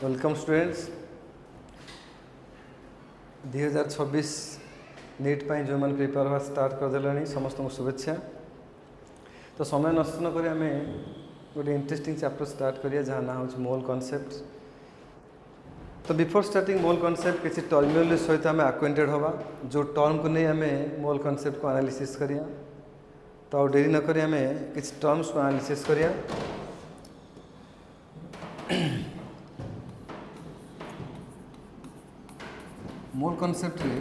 Welcome students 2026 NEET पाई जो मैंने prepare हुआ स्टार्ट करदे समस्त को शुभेच्छा। तो समय नष्ट न करी आम गोटे इंटरेस्टिंग चैप्टर स्टार्ट करिया जहाँ ना हूँ मोल कॉन्सेप्ट। तो बिफोर स्टार्टिंग मोल कॉन्सेप्ट किसी टर्मिनोलॉजी सहित आम आक्वेंटेड हवा जो टर्म को नहीं आम मोल कॉन्सेप्ट को एनालिसिस करिया। तो आ डेरी नक आम किसी टर्म्स को एनालिसिस करिया। मोल कॉन्सेप्ट रे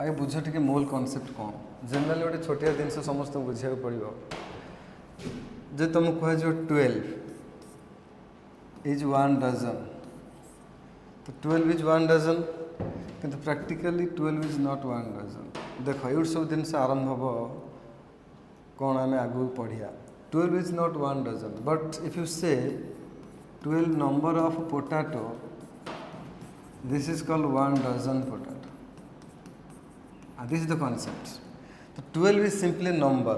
आगे बुझ टे मोल कॉन्सेप्ट कौन जनरली गोटे छोटिया जिनस समस्त बुझा पड़ो जो तुमको कह जो 12 इज 1 डजन। तो 12 इज 1 डजन किंतु प्रैक्टिकली 12 इज नॉट 1 डजन। देख ये सब जिन आरंभ हम कौन आम आगू पढ़िया 12 is not 1 dozen but if you say 12 number of potato this is called 1 dozen potato. This is the concept. So 12 is simply number,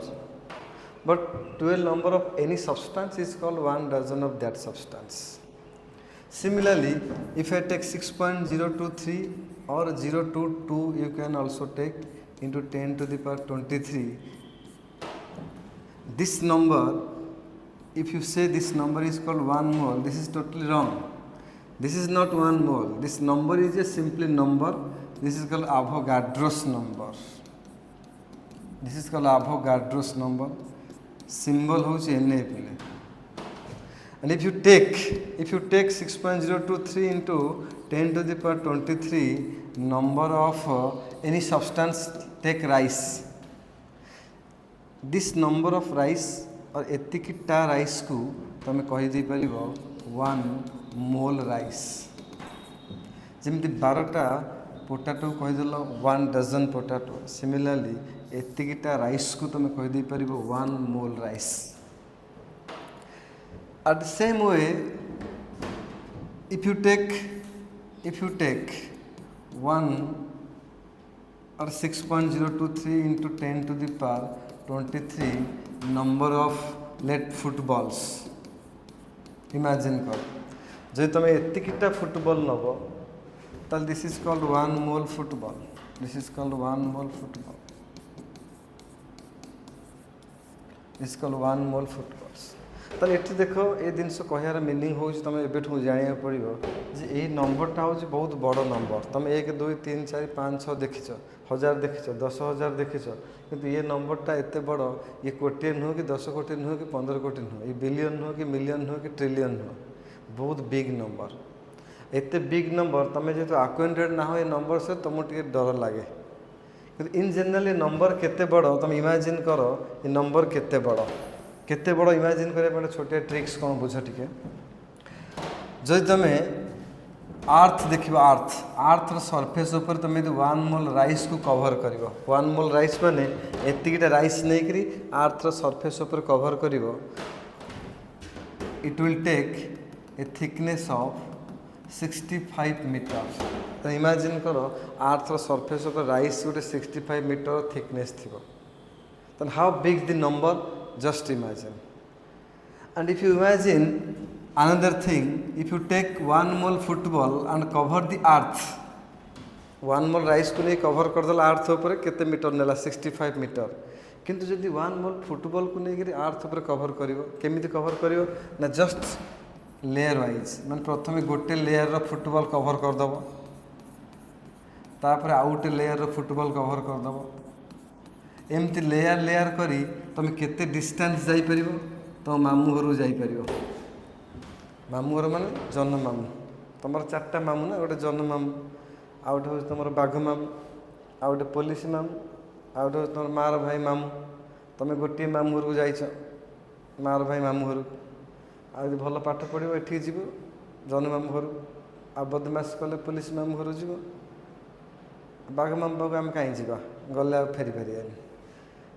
but 12 number of any substance is called 1 dozen of that substance. Similarly, if I take 6.023 or 022, you can also take into 10 to the power 23. This number, if you say this number is called 1 mole, this is totally wrong. This is not 1 mole. This number is a simply number. This is called Avogadro's number. This is called Avogadro's number. Symbol होची Na पहले. And if you take 6.023 into 10 to the power 23 number of any substance, take rice. This number of rice और एतिकिटा rice को तमें कही दे परिबो 1 mole rice. जमी 12टा potato कहीदेल 1 dozen potato. Similarly एतिकिटा राइस को तुम कहीदे पार 1 mole rice. At the same way if you take 1 और 6.023 into 10 to the power 23 number of लेट फुटबॉल्स। इमेजिन कर जो तुम एतिकिटा फुटबॉल नब ताल this is called 1 mole football. This is called 1 mole football. This called 1 mole footballs. ताल एठी देखो ए जिनस कहयार मीनिंग हो तुम एबेठू जानिया पड़ो जे ए नंबरटा हो बहुत बड़ नंबर। तुम 1 2 3 4 5 6 देखिच, 1000 देखिच, 10,000 देखिच, किंतु ये नंबरटा एते बड़ ये कोटी नुह कि 10 कोटी नुह कि 15 कोटी नुह, ये बिलियन नुह कि मिलियन नुह कि ट्रिलियन नुह, बहुत बिग नंबर। एते बिग नंबर तुम जेहतु आक्वेंटेड ना हो ये नंबर से तुमको टे डर लगे। इन जनरल ये नंबर केते बड़ तुम इमेजिन कर ये नंबर केते बड़ इमेजिन कर छोटे ट्रिक्स कौन बुझ टे। जो तुम अर्थ देख अर्थ सरफेस उपर तुम 1 मोल राइस को कवर कर 1 मोल राइस माने एतिकिटा राइस नहीं करी अर्थ सरफेस उपर कवर कर it will take a thickness of 65 metre. तो इमेजिन कर अर्थ सरफेस उपर राइस गोटे 65 मीटर थिकनेस थी। तो how big the number just imagine. And if you imagine another thing, if you take 1 mole football and cover the earth, 1 mole rice को नहीं cover करदेला अर्थ उपर केते मीटर नेला 65 मीटर। किंतु जदि 1 मोल फुटबॉल को नहीं अर्थ उपर कवर करिवो केमिति कवर करिवो ना जस्ट लेयर वाइज माने प्रथमे गोटे लेयर रो फुटबॉल कवर करदबो तापर आउट लेयर रो फुटबॉल कवर करदबो एमती लेयर करी तुम केते डिस्टेंस जाई परिवो तो मामू घर जाई परिवो। मामू घर मान जन मामू तुम 4टा मामू ना गोटे जन मामू आउट हूँ तुम बाघ मामू आ गए पुलिस मामू आउट हूँ तुम मार भाई मामू। तुम गोटे मामू घर को जाइछ मार भाई मामू घर आ भल पाठ पढ़ो ये जीव जन मामू घर आ बदमाश कले पुलिस मामू घर जीव बाघ मामू पाक आम कहीं जावा गले आ फेरी पारानी।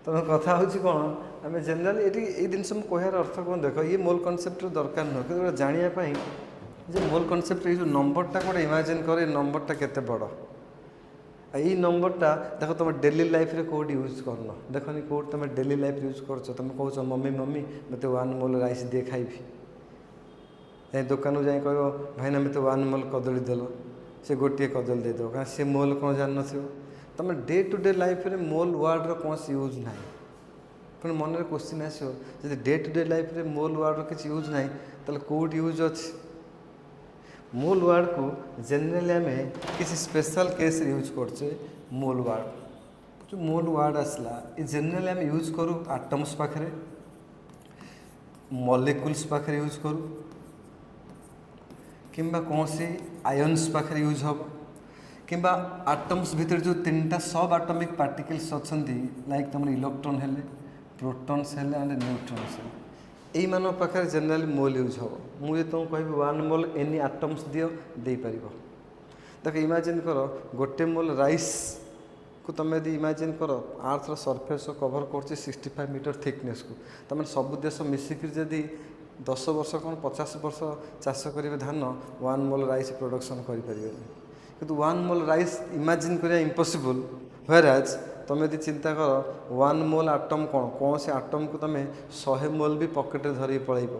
तुम कथा हूँ कौन आम जेनराली ये जिन कहर अर्थ कौन देख ये मोल कनसेप्ट दरकार नुह कि जानापी जे मोल कनसेप्ट ये नंबरटा गोटे इमेजिन कर नंबरटा केते बड़ यही नंबरटा देख तुम डेली लाइफ रे कौट यूज करन देखनी कौट तुम डेली लाइफ यूज कर तुम कौच मम्मी मम्मी मत 1 मोल राइस दे खाइबी ଯାଇ ଦୋକାନକୁ ଯାଇ କହିବ ଭାଇନା ମୋତେ 1 ml କଦଳୀ ଦେଲ, ସେ ଗୋଟିଏ କଦଳୀ ଦେଇଦେବ, କାରଣ ସେ ମୋଲ୍ କ'ଣ ଜାଣିନଥିବ। ତୁମେ ଡେ ଟୁ ଡେ ଲାଇଫ୍ରେ ମୋଲ୍ ୱାର୍ଡ଼ର କୌଣସି ୟୁଜ୍ ନାହିଁ। ପୁଣି ମନରେ କ୍ୱେଶ୍ଚିନ୍ ଆସିବ, ଯଦି ଡେ ଟୁ ଡେ ଲାଇଫ୍ରେ ମୋଲ୍ ୱାର୍ଡ଼ର କିଛି ୟୁଜ୍ ନାହିଁ ତାହେଲେ କେଉଁଠି ୟୁଜ୍ ଅଛି? ମୋଲ୍ ୱାର୍ଡ଼କୁ ଜେନେରାଲି ଆମେ କିଛି ସ୍ପେଶାଲ୍ କେସ୍ରେ ୟୁଜ୍ କରୁଛେ। ମୋଲ୍ ୱାର୍ଡ଼ ଯେଉଁ ମୋଲ୍ ୱାର୍ଡ଼ ଆସିଲା ଏ ଜେନେରାଲି ଆମେ ୟୁଜ୍ କରୁ ଆଟମ୍ସ ପାଖରେ, ମଲିକ୍ୟୁଲ୍ସ ପାଖରେ ୟୁଜ୍ କରୁ, କିମ୍ବା କୌଣସି ଆୟନ୍ସ ପାଖରେ ୟୁଜ୍ ହେବ, କିମ୍ବା ଆଟମ୍ସ ଭିତରେ ଯେଉଁ 3ଟା ସବ୍ ଆଟମିକ୍ ପାର୍ଟିକଲ୍ସ ଅଛନ୍ତି, ଲାଇକ୍ ତୁମର ଇଲେକ୍ଟ୍ରନ୍ ହେଲେ, ପ୍ରୋଟନ୍ସ ହେଲେ ଆଣ୍ଡ ନ୍ୟୁଟ୍ରନ୍ସ ହେଲେ, এইମାନଙ୍କ ପାଖରେ ଜେନେରାଲି ମୋଲ୍ ୟୁଜ୍ ହେବ। ମୁଁ ଯଦି ତୁମକୁ କହିବି 1 mol ଏନି ଆଟମ୍ସ ଦିଅ, ଦେଇପାରିବ। ଦେଖ ଇମାଜିନ୍ କର ଗୋଟେ ମୋଲ୍ ରାଇସ୍କୁ ତୁମେ ଯଦି ଇମାଜିନ୍ କର ଆର୍ଥର ସର୍ଫେସ୍ କଭର୍ କରୁଛି 65 ମିଟର ଥିକନେସ୍କୁ, ତୁମେ ସବୁ ଦେଶ ମିଶିକିରି ଯଦି 10 ବର୍ଷ କ'ଣ 50 ବର୍ଷ ଚାଷ କରିବେ ଧାନ, 1 mol ରାଇସ୍ ପ୍ରଡକ୍ସନ୍ କରିପାରିବେନି। କିନ୍ତୁ 1 mol ରାଇସ୍ ଇମାଜିନ୍ କରିବା ଇମ୍ପସିବୁଲ୍। ହ୍ୱେରାଜ୍ ତୁମେ ଯଦି ଚିନ୍ତା କର 1 mol ଆଟମ୍ କ'ଣ, କୌଣସି ଆଟମ୍କୁ ତୁମେ 100 mol ବି ପକେଟ୍ରେ ଧରିକି ପଳାଇବ।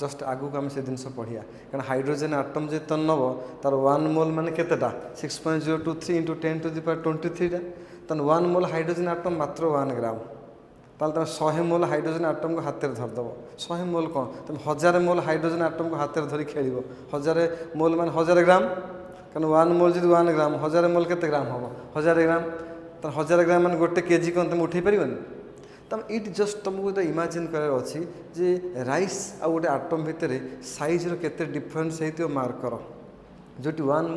ଜଷ୍ଟ ଆଗକୁ ଆମେ ସେ ଜିନିଷ ପଢ଼ିବା, କାରଣ ହାଇଡ୍ରୋଜେନ୍ ଆଟମ୍ ଯଦି ତୁମେ ନେବ ତାର 1 mol ମାନେ କେତେଟା, 6.023 × 10⁻23ଟା। ତାହେଲେ 1 mol ହାଇଡ୍ରୋଜେନ୍ ଆଟମ୍ ମାତ୍ର 1 ଗ୍ରାମ। ତାହେଲେ ତୁମେ 100 mol ହାଇଡ୍ରୋଜେନ୍ ଆଟମ୍କୁ ହାତରେ ଧରିଦେବ। 100 mol କ'ଣ, ତୁମେ 1000 mol ହାଇଡ୍ରୋଜେନ୍ ଆଟମ୍କୁ ହାତରେ ଧରି ଖେଳିବ। 1000 mol ମାନେ 1000 ଗ୍ରାମ, କାରଣ 1 mol ଯଦି 1 ଗ୍ରାମ, 1000 mol କେତେ ଗ୍ରାମ ହେବ? 1000 ଗ୍ରାମ। ତାହେଲେ 1000 ଗ୍ରାମ ମାନେ ଗୋଟେ କେଜି କ'ଣ ତୁମେ ଉଠାଇ ପାରିବନି? ତୁମେ ଏଇଠି ଜଷ୍ଟ ତୁମକୁ ଗୋଟେ ଇମାଜିନ୍ କରିବାର ଅଛି ଯେ ରାଇସ୍ ଆଉ ଗୋଟେ ଆଟମ୍ ଭିତରେ ସାଇଜ୍ର କେତେ ଡିଫରେନ୍ସ ହେଇଥିବ ମାର୍କ କର। ଯେଉଁଠି 1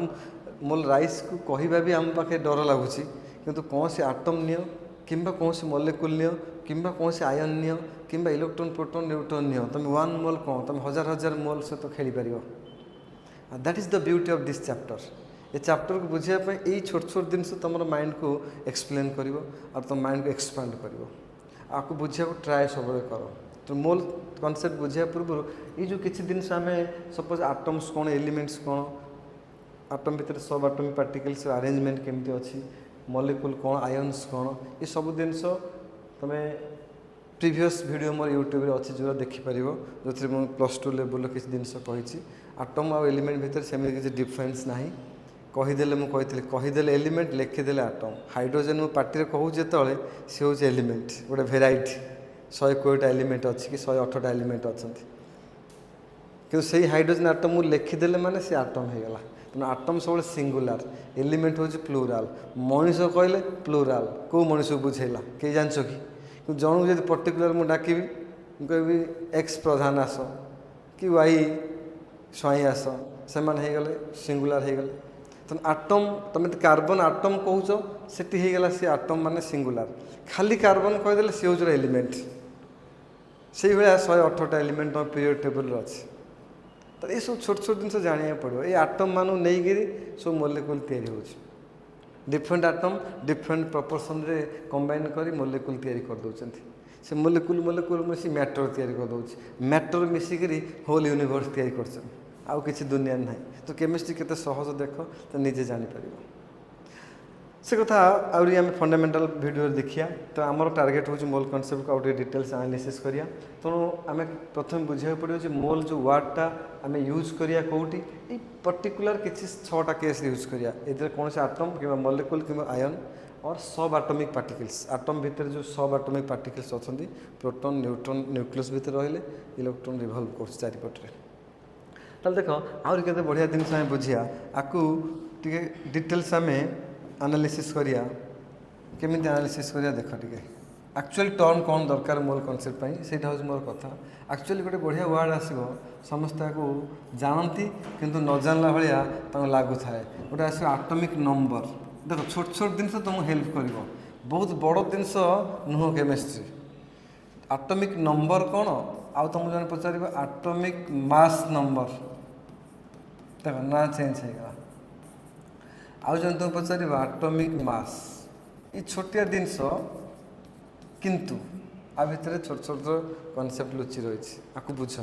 mol ରାଇସ୍କୁ କହିବା ବି ଆମ ପାଖେ ଡର ଲାଗୁଛି, କିନ୍ତୁ କୌଣସି ଆଟମ୍ ନିଅ, କିମ୍ବା କୌଣସି ମଲିକ୍ୟୁଲ୍ ନିଅ, କିମ୍ବା କୌଣସି ଆୟନ୍ ନିଅ, କିମ୍ବା ଇଲେକ୍ଟ୍ରନ୍, ପ୍ରୋଟନ୍, ନ୍ୟୁଟ୍ରନ୍ ନିଅ, ତୁମେ 1 mol କ'ଣ ତୁମେ ହଜାର ହଜାର ମୋଲ୍ ସହିତ ଖେଳିପାରିବ। That is the beauty of this chapter. ଏ ଚାପ୍ଟରକୁ ବୁଝିବା ପାଇଁ ଏଇ ଛୋଟ ଛୋଟ ଜିନିଷ ତୁମର ମାଇଣ୍ଡକୁ ଏକ୍ସପ୍ଲେନ୍ କରିବ ଆଉ ତୁମ ମାଇଣ୍ଡକୁ ଏକ୍ସପାଣ୍ଡ କରିବ। ଆକୁ ବୁଝିବାକୁ ଟ୍ରାଏ ସବୁବେଳେ କର। ତ ମୋଲ୍ କନସେପ୍ଟ ବୁଝିବା ପୂର୍ବରୁ ଏଇ ଯେଉଁ କିଛି ଜିନିଷ ଆମେ ସପୋଜ୍ ଆଟମ୍ସ କ'ଣ, ଏଲିମେଣ୍ଟସ୍ କ'ଣ, ଆଟମ୍ ଭିତରେ ସବ୍ ଆଟମିକ୍ ପାର୍ଟିକଲ୍ସର ଆରେଞ୍ଜମେଣ୍ଟ କେମିତି ଅଛି, ମଲିକ୍ୟୁଲ୍ କ'ଣ, ଆୟନ୍ସ କ'ଣ, ଏସବୁ ଜିନିଷ ତୁମେ ପ୍ରିଭିୟସ୍ ଭିଡ଼ିଓ ମୋର ୟୁଟ୍ୟୁବରେ ଅଛି ଯେଉଁଟା ଦେଖିପାରିବ, ଯେଉଁଥିରେ ମୁଁ +2 ଲେବୁଲ୍ର କିଛି ଜିନିଷ କହିଛି। ଆଟମ୍ ଆଉ ଏଲିମେଣ୍ଟ ଭିତରେ ସେମିତି କିଛି ଡିଫରେନ୍ସ ନାହିଁ। କହିଦେଲେ ମୁଁ କହିଥିଲି, କହିଦେଲେ ଏଲିମେଣ୍ଟ, ଲେଖିଦେଲେ ଆଟମ୍। ହାଇଡ୍ରୋଜେନ୍ ମୁଁ ପାଟିରେ କହୁଛି ଯେତେବେଳେ ସେ ହେଉଛି ଏଲିମେଣ୍ଟ, ଗୋଟେ ଭେରାଇଟି। 120ଟା ଏଲିମେଣ୍ଟ ଅଛି କି 108ଟା ଏଲିମେଣ୍ଟ ଅଛନ୍ତି, କିନ୍ତୁ ସେଇ ହାଇଡ୍ରୋଜେନ୍ ଆଟମ୍ ମୁଁ ଲେଖିଦେଲେ ମାନେ ସେ ଆଟମ୍ ହେଇଗଲା। ତେଣୁ ଆଟମ୍ ସବୁବେଳେ ସିଙ୍ଗୁଲାର, ଏଲିମେଣ୍ଟ ହେଉଛି ପ୍ଲୁରାଲ୍। ମଣିଷ କହିଲେ ପ୍ଲୁରାଲ୍, କେଉଁ ମଣିଷକୁ ବୁଝେଇଲା କେହି ଜାଣିଛ କି? କିନ୍ତୁ ଜଣକୁ ଯଦି ପର୍ଟିକୁଲାର ମୁଁ ଡାକିବି, ମୁଁ କହିବି ଏକ୍ସ ପ୍ରଧାନ ଆସ କି ୱାଇ ସ୍ୱାଇଁ ଆସ, ସେମାନେ ହେଇଗଲେ ସିଙ୍ଗୁଲାର ହେଇଗଲେ। ତେଣୁ ଆଟମ୍, ତୁମେ କାର୍ବନ୍ ଆଟମ୍ କହୁଛ, ସେଠି ହେଇଗଲା ସେ ଆଟମ୍ ମାନେ ସିଙ୍ଗୁଲାର। ଖାଲି କାର୍ବନ୍ କହିଦେଲେ ସେ ହେଉଛି ଏଲିମେଣ୍ଟ। ସେଇଭଳିଆ 108ଟା ଏଲିମେଣ୍ଟ ତୁମ ପିରିୟଡ଼ ଟେବୁଲରେ ଅଛି। ତ ଏସବୁ ଛୋଟ ଛୋଟ ଜିନିଷ ଜାଣିବାକୁ ପଡ଼ିବ। ଏଇ ଆଟମ୍ ମାନଙ୍କୁ ନେଇକିରି ସବୁ ମୋଲିକ୍ୟୁଲ୍ ତିଆରି ହେଉଛି। ଡିଫରେଣ୍ଟ ଆଟମ୍ ଡିଫରେଣ୍ଟ ପ୍ରପୋର୍ସନ୍ରେ କମ୍ବାଇନ୍ କରି ମୋଲିକ୍ୟୁଲ୍ ତିଆରି କରିଦେଉଛନ୍ତି। ସେ ମୋଲିକ୍ୟୁଲ୍ ମିଶି ମ୍ୟାଟର ତିଆରି କରିଦେଉଛି। ମ୍ୟାଟର ମିଶିକିରି ହୋଲ୍ ୟୁନିଭର୍ସ ତିଆରି କରୁଛନ୍ତି। ଆଉ କିଛି ଦୁନିଆରେ ନାହିଁ। ତ କେମିଷ୍ଟ୍ରି କେତେ ସହଜ ଦେଖ, ତ ନିଜେ ଜାଣିପାରିବ। ସେ କଥା ଆହୁରି ଆମେ ଫଣ୍ଡାମେଣ୍ଟାଲ ଭିଡ଼ିଓରେ ଦେଖିବା। ତ ଆମର ଟାର୍ଗେଟ୍ ହେଉଛି ମୋଲ୍ କନସେପ୍ଟକୁ ଆଉ ଟିକେ ଡିଟେଲ୍ସ ଆନାଲିସିସ୍ କରିବା। ତେଣୁ ଆମେ ପ୍ରଥମେ ବୁଝିବାକୁ ପଡ଼ିବ ଯେ ମୋଲ୍ ଯେଉଁ ୱାର୍ଡ଼ଟା ଆମେ ୟୁଜ୍ କରିବା କେଉଁଠି, ଏଇ ପର୍ଟିକୁଲାର କିଛି 6ଟା କେସ୍ରେ ୟୁଜ୍ କରିବା। ଏଥିରେ କୌଣସି ଆଟମ୍ କିମ୍ବା ମଲିକ୍ୟୁଲ୍ କିମ୍ବା ଆୟନ୍ ଅର୍ ସବ୍ ଆଟମିକ୍ ପାର୍ଟିକଲ୍ସ, ଆଟମ୍ ଭିତରେ ଯେଉଁ ସବ୍ ଆଟମିକ୍ ପାର୍ଟିକଲ୍ସ ଅଛନ୍ତି, ପ୍ରୋଟନ୍, ନ୍ୟୁଟ୍ରନ୍ ନ୍ୟୁକ୍ଲିୟସ୍ ଭିତରେ ରହିଲେ, ଇଲେକ୍ଟ୍ରନ୍ ରିଭଲ୍ଭ କରୁଛି ଚାରିପଟରେ। ତାହେଲେ ଦେଖ ଆହୁରି କେତେ ବଢ଼ିଆ ଜିନିଷ ଆମେ ବୁଝିବା। ଆକୁ ଟିକେ ଡିଟେଲ୍ସ ଆମେ ଆନାଲିସିସ୍ କରିବା। କେମିତି ଆନାଲିସିସ୍ କରିବା ଦେଖ ଟିକେ। ଆକ୍ଚୁଆଲି ଟର୍ମ କ'ଣ ଦରକାର ମୋଲ୍ କନସେପ୍ଟ ପାଇଁ, ସେଇଟା ହେଉଛି ମୋର କଥା। ଆକ୍ଚୁଆଲି ଗୋଟେ ବଢ଼ିଆ ୱାର୍ଡ଼ ଆସିବ, ସମସ୍ତେ ତାକୁ ଜାଣନ୍ତି କିନ୍ତୁ ନ ଜାଣିଲା ଭଳିଆ ତାଙ୍କୁ ଲାଗୁଥାଏ। ଗୋଟେ ଆସିବ ଆଟମିକ୍ ନମ୍ବର। ଦେଖ ଛୋଟ ଛୋଟ ଜିନିଷ ତୁମକୁ ହେଲ୍ପ କରିବ, ବହୁତ ବଡ଼ ଜିନିଷ ନୁହଁ କେମିଷ୍ଟ୍ରି। ଆଟମିକ୍ ନମ୍ବର କ'ଣ, ଆଉ ତୁମକୁ ଜଣେ ପଚାରିବ ଆଟମିକ୍ ମାସ୍ ନମ୍ବର, ଦେଖ ନା ଚେଞ୍ଜ ହେଇଗଲା। ଆଉ ଜଣେ ତୁମକୁ ପଚାରିବ ଆଟମିକ୍ ମାସ୍। ଏଇ ଛୋଟିଆ ଜିନିଷ, କିନ୍ତୁ ଆ ଭିତରେ ଛୋଟ ଛୋଟ କନସେପ୍ଟ ଲୁଚି ରହିଛି। ଆକୁ ବୁଝ।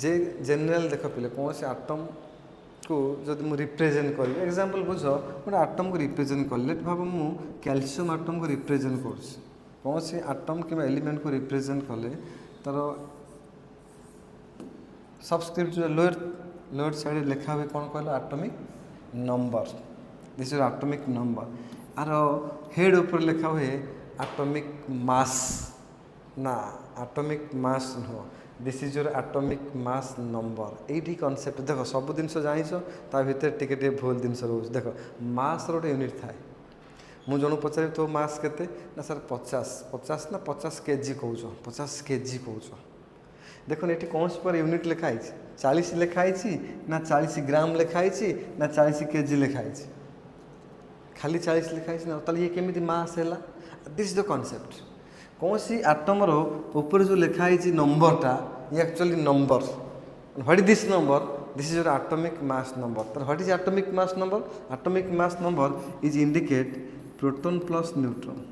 ଯେ ଜେନେରାଲ ଦେଖ ପିଲେ, କୌଣସି ଆଟମ୍କୁ ଯଦି ମୁଁ ରିପ୍ରେଜେଣ୍ଟ କରିବି, ଏକ୍ଜାମ୍ପଲ୍ ବୁଝ, ଗୋଟେ ଆଟମ୍କୁ ରିପ୍ରେଜେଣ୍ଟ କଲେ, ଭାବ ମୁଁ କ୍ୟାଲସିୟମ୍ ଆଟମ୍କୁ ରିପ୍ରେଜେଣ୍ଟ କରୁଛି। କୌଣସି ଆଟମ୍ କିମ୍ବା ଏଲିମେଣ୍ଟକୁ ରିପ୍ରେଜେଣ୍ଟ କଲେ ତା'ର सबस्क्रिप्ट जो लोअर साइड लिखा हुए कौन कहल atomic number this is atomic number आर हेड ऊपर लिखा हुए एटॉमिक मास ना एटॉमिक मास नुह this is your atomic mass number यही कॉन्सेप्ट देख सब जिन जाच ता भीतर टिके भूल जिन रोज देख मास रोटे यूनिट थाए मु जन पचारि तो मास केते ना सर 50 ना 50 केजी कौच 50 केजी कौच देख ये कौन पर यूनिट लिखाई 40 लिखाई ना 40 ग्राम लिखाई ना 40 केजी लिखाई खाली 40 लिखाई ना ताले ये केमिति मास है दिस इज द कॉन्सेप्ट कौन सी आटमर ऊपर जो लिखाई नंबरटा ये actually number what is this number this is your atomic mass number तर what is atomic mass number is indicate proton plus neutron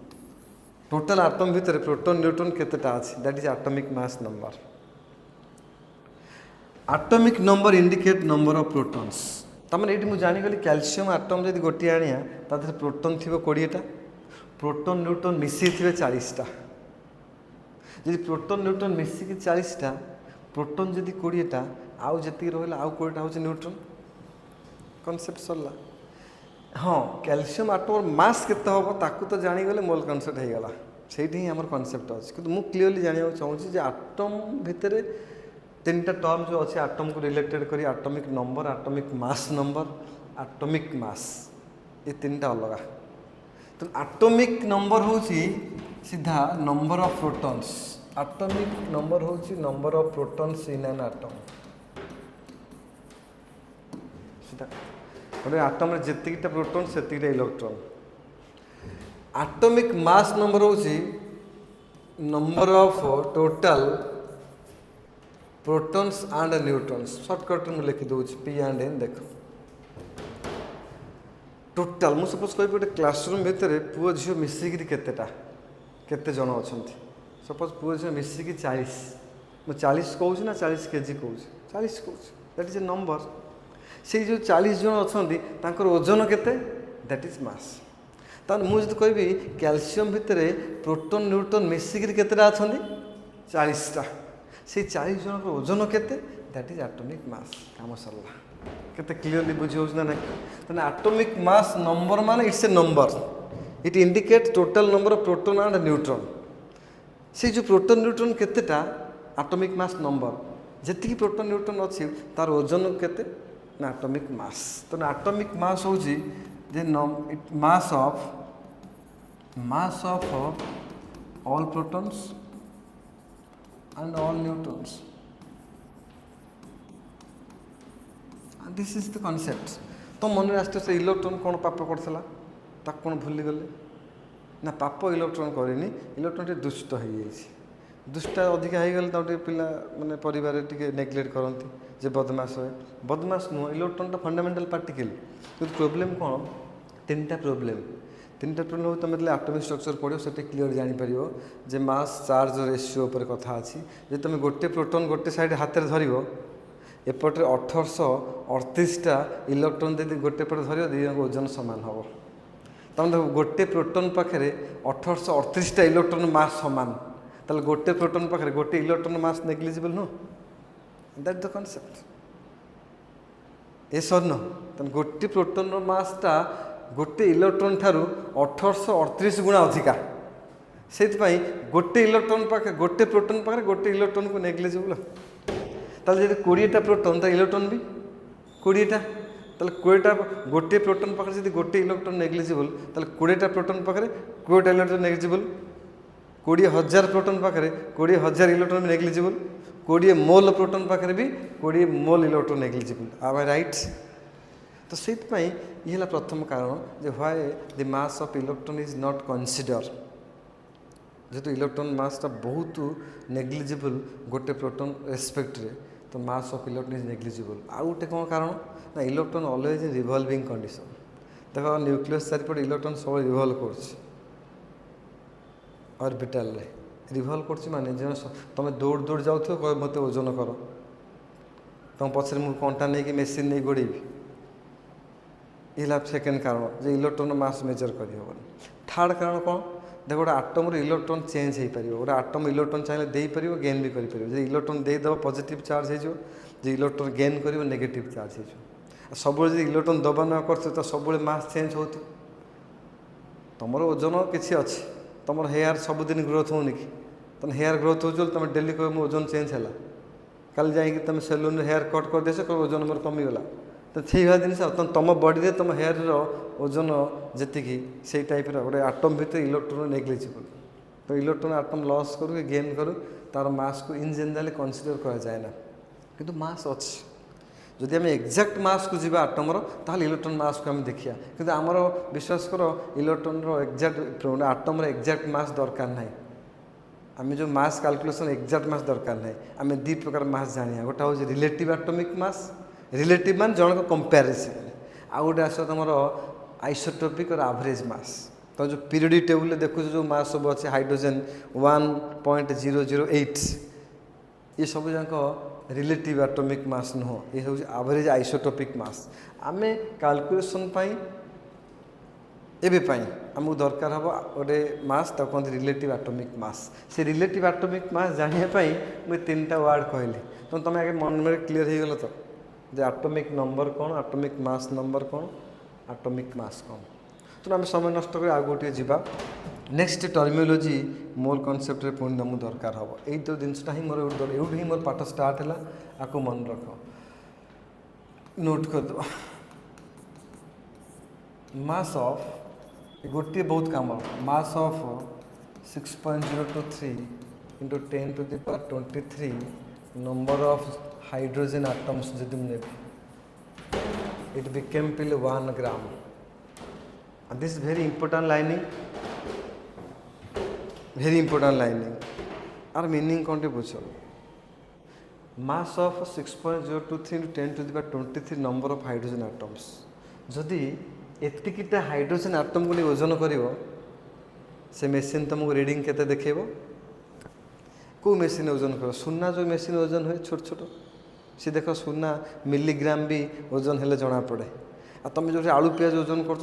total atom भितर प्रोटॉन न्यूट्रॉन केतेटा अछि that is atomic mass number atomic number indicate number of protons तमें ये मुझे जानीगली calcium atom जब गोटे आनिया तादे proton थी 20टा प्रोटॉन न्यूट्रॉन मिसी थे 40टा जी प्रोटॉन न्यूट्रॉन मिसिकी 40टा प्रोटॉन जदि 20टा आउ जी रहा आउ 20टा हूँ न्यूट्रॉन कॉन्सेप्ट सरला हाँ कैल्शियम आटम मास केते हम ताकू तो जानीगले मोल कॉन्सेप्ट हो गला से आम कॉन्सेप्ट अच्छे कि मुझे क्लीयरली जाना चाहूँगी जे आटम भितर 3टा टर्म जो अच्छे आटम को रिलेटेड करी atomic number atomic mass number atomic mass ये 3टा अलग तो एटॉमिक नंबर हूँ सीधा number of protons atomic number हूँ number of protons in an atom सीधा गोटे आटम रे जेतिकीटा प्रोटॉन सेतिकीटा इलेक्ट्रॉन एटॉमिक मास नंबर हूँ number of total protons and neutrons shortcut में लिखि दूँ पी एंड एन देख टोटाल मुझे सपोज कह गोटे क्लासरूम भितर पुओ झील मिसिकी केते जन अच्छा सपोज पुओ झील मिसिकी 40 मुझे 40 कहूँ ना 40 केजी कहूँ 40 कहूँ दैट इज ए नंबर से जो 40 जन अच्छा ओजन केते दैट इज मास तार मुझे कहबी कैल्शियम भितर प्रोटॉन न्यूट्रॉन मिसिकी केतेटा अच्छा 40टा से 40 जन ओजन केते दैट इज एटॉमिक मास काम सरला केते क्लीयरली बुझी होना ना तो एटॉमिक मास नंबर माने it's a number it indicate total number of proton and neutron से जो प्रोटॉन न्यूट्रॉन केतेटा एटॉमिक मास नंबर जेतिकी प्रोटॉन न्यूट्रॉन अच्छी तार ओजन केते ना एटॉमिक मास तो एटॉमिक मास हूँ जे mass of all protons and all neutrons this is the concept तो मन आसते से इलेक्ट्रॉन कौन पाप करता ताक कौन भूली गले ना पाप इलेक्ट्रॉन करेनि इलेक्ट्रॉन दुष्ट हो दुष्टा अधिका हो गले तो पिला माने परिवार टे नेग्लेक्ट करती जे बदमाश हुए बदमाश नुह इलेक्ट्रॉन फंडामेंटल पार्टिकल तो प्रोब्लेम कौन 3टा प्रोब्लेम तुम जो एटॉमिक स्ट्रक्चर पढ़ो से क्लीयर जापर जे मास चार्ज रेशियो पर कथा अच्छी जे तुम गोटे प्रोटॉन गोटे साइड हाथ में धर एपटे 1838टा इलेक्ट्रॉन यदि गोटे पटे धर दी ओजन सामान हम तमें देखो गोटे प्रोटॉन पाखे 1838टा इलेक्ट्रॉन मास सामान ताल गोटे प्रोटॉन पाखे गोटे electron mass negligible know that the concept ए सर नो तमें गोटे प्रोटॉन मासटा गोटे इलेक्ट्रॉन ठारू 1838 गुणा अधिका से गोटे इलेक्ट्रॉन पाखे गोटे प्रोटॉन पाखे गोटे इलेक्ट्रॉन को नेग्लिजिबल ताले जब 20टा प्रोटॉन तो इलेक्ट्रॉन भी 20टा ताले 20टा गोटे प्रोटॉन पाखे जब गोटे इलेक्ट्रॉन नेग्लिजिबल ताले 20टा प्रोटॉन पाखे 20टा इलेक्ट्रॉन नेग्लिजिबल 20,000 प्रोटॉन पाखे 20,000 इलेक्ट्रॉन भी नेग्लिजिबल 20 मोल प्रोटॉन पाखे भी 20 मोल इलेक्ट्रॉन नेग्लिजिबल आम आई राइट तो से ये प्रथम कारण जे why the mass of electron is not consider जेहेतु इलेक्ट्रॉन मासटा बहुत नेग्लिजिबल गोटे प्रोटॉन रेस्पेक्ट रे तो mass of electron is negligible आउ गोटे कौन कारण ना electron always in revolving condition देख न्यूक्लियस चारिपटे इलेक्ट्रॉन सब रिवॉल्व कर ऑर्बिटल रे रिवॉल्व कर माने तुम दौड़ दौड़ जाऊ कह मत ओजन कर तुम पछे मुझे कंटा नहीं कि मेसीन नहीं गोड़ेबी ये सेकेंड कारण जे इलेक्ट्रॉन मास मेजर कर थर्ड कारण कौन देख गोटे आटम इलेक्ट्रॉन चेंज हो पार गोटे आटम इलेक्ट्रॉन चाहिए दे पार गेन भी कर इलेक्ट्रॉन देदेव पॉजिटिव चार्ज हो इलेक्ट्रॉन गेन कर नेगेटिव चार्ज हो सब इलेक्ट्रॉन दबा न कर तो सब मास चेंज हो तुम ओजन किसी अच्छी तुम हेयर सबुदिन ग्रोथ होनी कि तुम हेयर ग्रोथ हो तुम डेली कह ओजन चेंज है कल जाकि तुम सेलून हेयर कट कर देस ओजन मोर कमीगला तो से जिनस तुम बॉडी तुम हेयर ओजन जी से टाइप गोटे आटम भर इलेक्ट्रॉन नेग्लिजिबल तो इलेक्ट्रॉन आटम लॉस करू गेन करू तार मास को इन जनरली कनसीडर करा जाए ना किंतु मास अच्छी जदि आम एक्जाक्ट मास को जीवा आटमर ताल इलेक्ट्रॉन मास को आम देखिया किंतु आमर विश्वास कर इलेक्ट्रॉन एक्जाक्ट आटमर एक्जाक्ट मास दरकार ना आम जो मास कैलकुलेशन एक्जाक्ट मास दरकार ना आम दी प्रकार मास जाना गोटे हूँ रिलेटिव एटॉमिक मास रिलेटिव मान जन को कंपेरिजन आउ गोटे आस तुम आइसोटोपिक और एवरेज मास तो जो पीरियडिक टेबुल देखो जो मास सब अच्छे हाइड्रोजन 1.008 ये सब जाक रिलेटिव एटॉमिक मास नुह ये हूँ एवरेज आइसोटोपिक मास आम कैलकुलेशन एवं आमको दरकार हम गोटे मास कहते रिलेटिव एटॉमिक मास से रिलेटिव एटॉमिक मास जानापी मुझे 3टा वर्ड कहली तो तुम आगे मन में क्लीयर हो गल तो जे एटॉमिक नंबर कौन एटॉमिक मास नंबर कौन एटॉमिक मास कौन तो आम समय नष्ट कर आगे गोटे जावा नेक्स्ट टर्मियोलोजी मोर कनसेप्ट पुणी तुमको दरकार हम यही तो जिनसा ही मोर यूँ मोर पाठ स्टार्ट है आपको मन रख नोट करद मास ऑफ गोटे बहुत कम mass of 6.023 into 10 to the power 23 number of hydrogen atoms जदि मुझे इट बिकेम पिल 1 gram and this is very important lining आर मीनिंग कौन टे बुझ mass of 6.023 into 10 to the power 23 number of hydrogen atoms जदि एतिकिटा हाइड्रोजन एटम को नहीं ओजन कर से मेसीन तुमको रीडिंग केते देखेबो को मेसीन ओजन कर सुना जो मेसीन ओजन हुए छोट छोट सी देख सुना मिलीग्राम भी ओजन हेले जना पड़े आ तुम जो आलू पियाज ओजन कर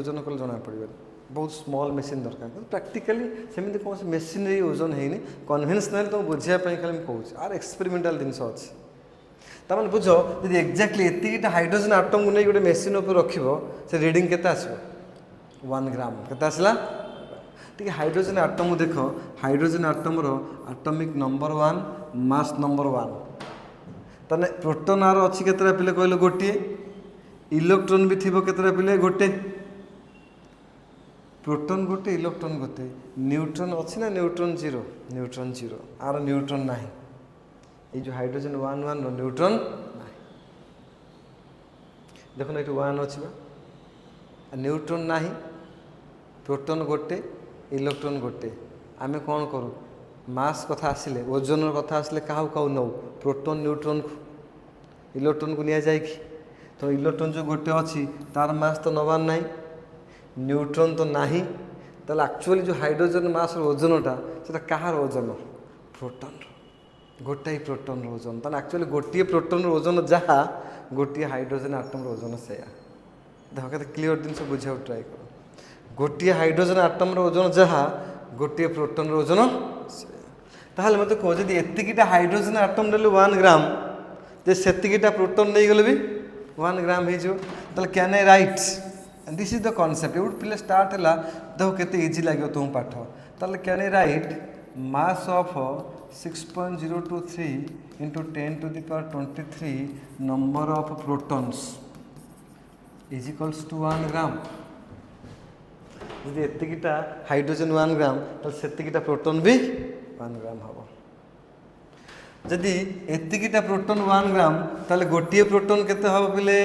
ओजन कले जना पड़े बहुत स्मॉल मेसीन दरकार प्रैक्टिकली सेमती कौन मेसीनरी ओजन है कन्वेन्शनल तुम बुझापी खाली कहूँ आर एक्सपेरिमेंटाल जिनस अच्छे तार बुझ जी एक्जाक्टली एतिकिटा हाइड्रोजन आटम को नहीं गोटे मेसीन उपर रख से रीडिंग केते आसो 1 ग्राम केते आसला टी हाइड्रोजन आटम देख hydrogen atom atomic number 1 mass number 1 ताने प्रोटॉन आर अच्छी केतरा पिले कहलो गोटे इलेक्ट्रॉन भी थी केतरा पिले गोटे प्रोटॉन गोटे इलेक्ट्रॉन गोटे न्यूट्रॉन अच्छी ना न्यूट्रॉन जीरो आर न्यूट्रॉन ना ये जो हाइड्रोजन 1 न्यूट्रॉन ना देखो ना ये 1 अच्छी न्यूट्रॉन ना प्रोटॉन गोटे इलेक्ट्रॉन गोटे आम कौन करूँ मास कथा आसिले ओजन कथा आसिले क्या क्या नौ प्रोटॉन न्यूट्रॉन को इलेक्ट्रॉन को निया जाए कि तो इलेक्ट्रॉन जो गोटे अच्छी तार मास तो नबार ना न्यूट्रॉन तो ना ताल एक्चुअली जो हाइड्रोजन मास ओजनटा से कहार ओजन प्रोटॉन गोटाई प्रोटॉन ओजन ताल एक्चुअली गोटे प्रोटॉन ओजन जहाँ गोटे हाइड्रोजन आटम ओजन से देख के क्लीयर जिन बुझा ट्राए कर गोटे हाइड्रोजन आटम ओजन जहाँ गोटे प्रोटॉन ओजन ताहले मत कह जब एतिकिटा हाइड्रोजन आटम नेले 1 ग्राम जे सेतिकिटा प्रोटॉन नहीं गले भी 1 ग्राम हो can I right this is the concept ये पिले स्टार्ट है देख केते इजी लगे तुम पाठ ताल can I write mass of 6.023 into 10 to the power 23 number of protons is equals to 1 gram यदि एतिकिटा हाइड्रोजन 1 ग्राम तो सेतिकिटा प्रोटॉन भी 1 ग्राम हम जदि एतिकिटा प्रोटॉन 1 ग्राम ताले गोटे प्रोटॉन केते हम पिले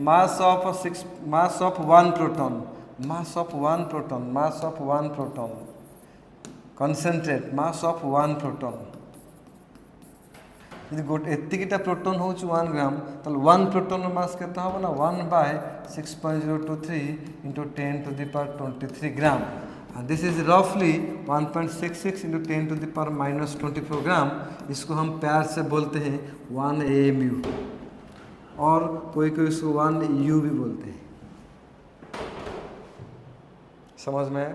mass of 1 proton concentrate mass of 1 proton यदि गोटे एतिकिटा प्रोटॉन हो 1 ग्राम ताले 1 प्रोटॉन मास केते हम ना 1/6.023 into 10 to the power 23 gram and this is roughly 1.66 into 10 to the power -24 ग्राम इसको हम प्यार से बोलते हैं 1 AMU और कोई कोई इसको 1 U भी बोलते हैं समझ में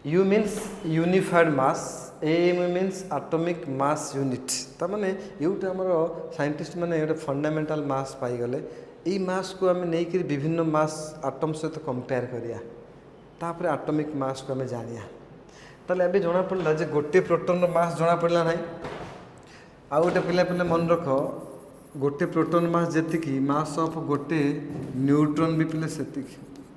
U means unified mass, AMU means atomic mass unit. ता माने एउटा हमर साइंटिस्ट माने एटा फंडामेंटल मास पाई गले ई मास को हमें नहीं कि विभिन्न मास एटम सहित कंपेयर करिया तापर एटॉमिक मास को हमें जानिया ताले अभी जना पड़ला जे गोटे प्रोटॉन रो मास जना पड़ला नाही आ गोटे पिला पिला मन रख गोटे प्रोटॉन मास जेति की मास ऑफ गोटे न्यूट्रॉन भी पिले सेति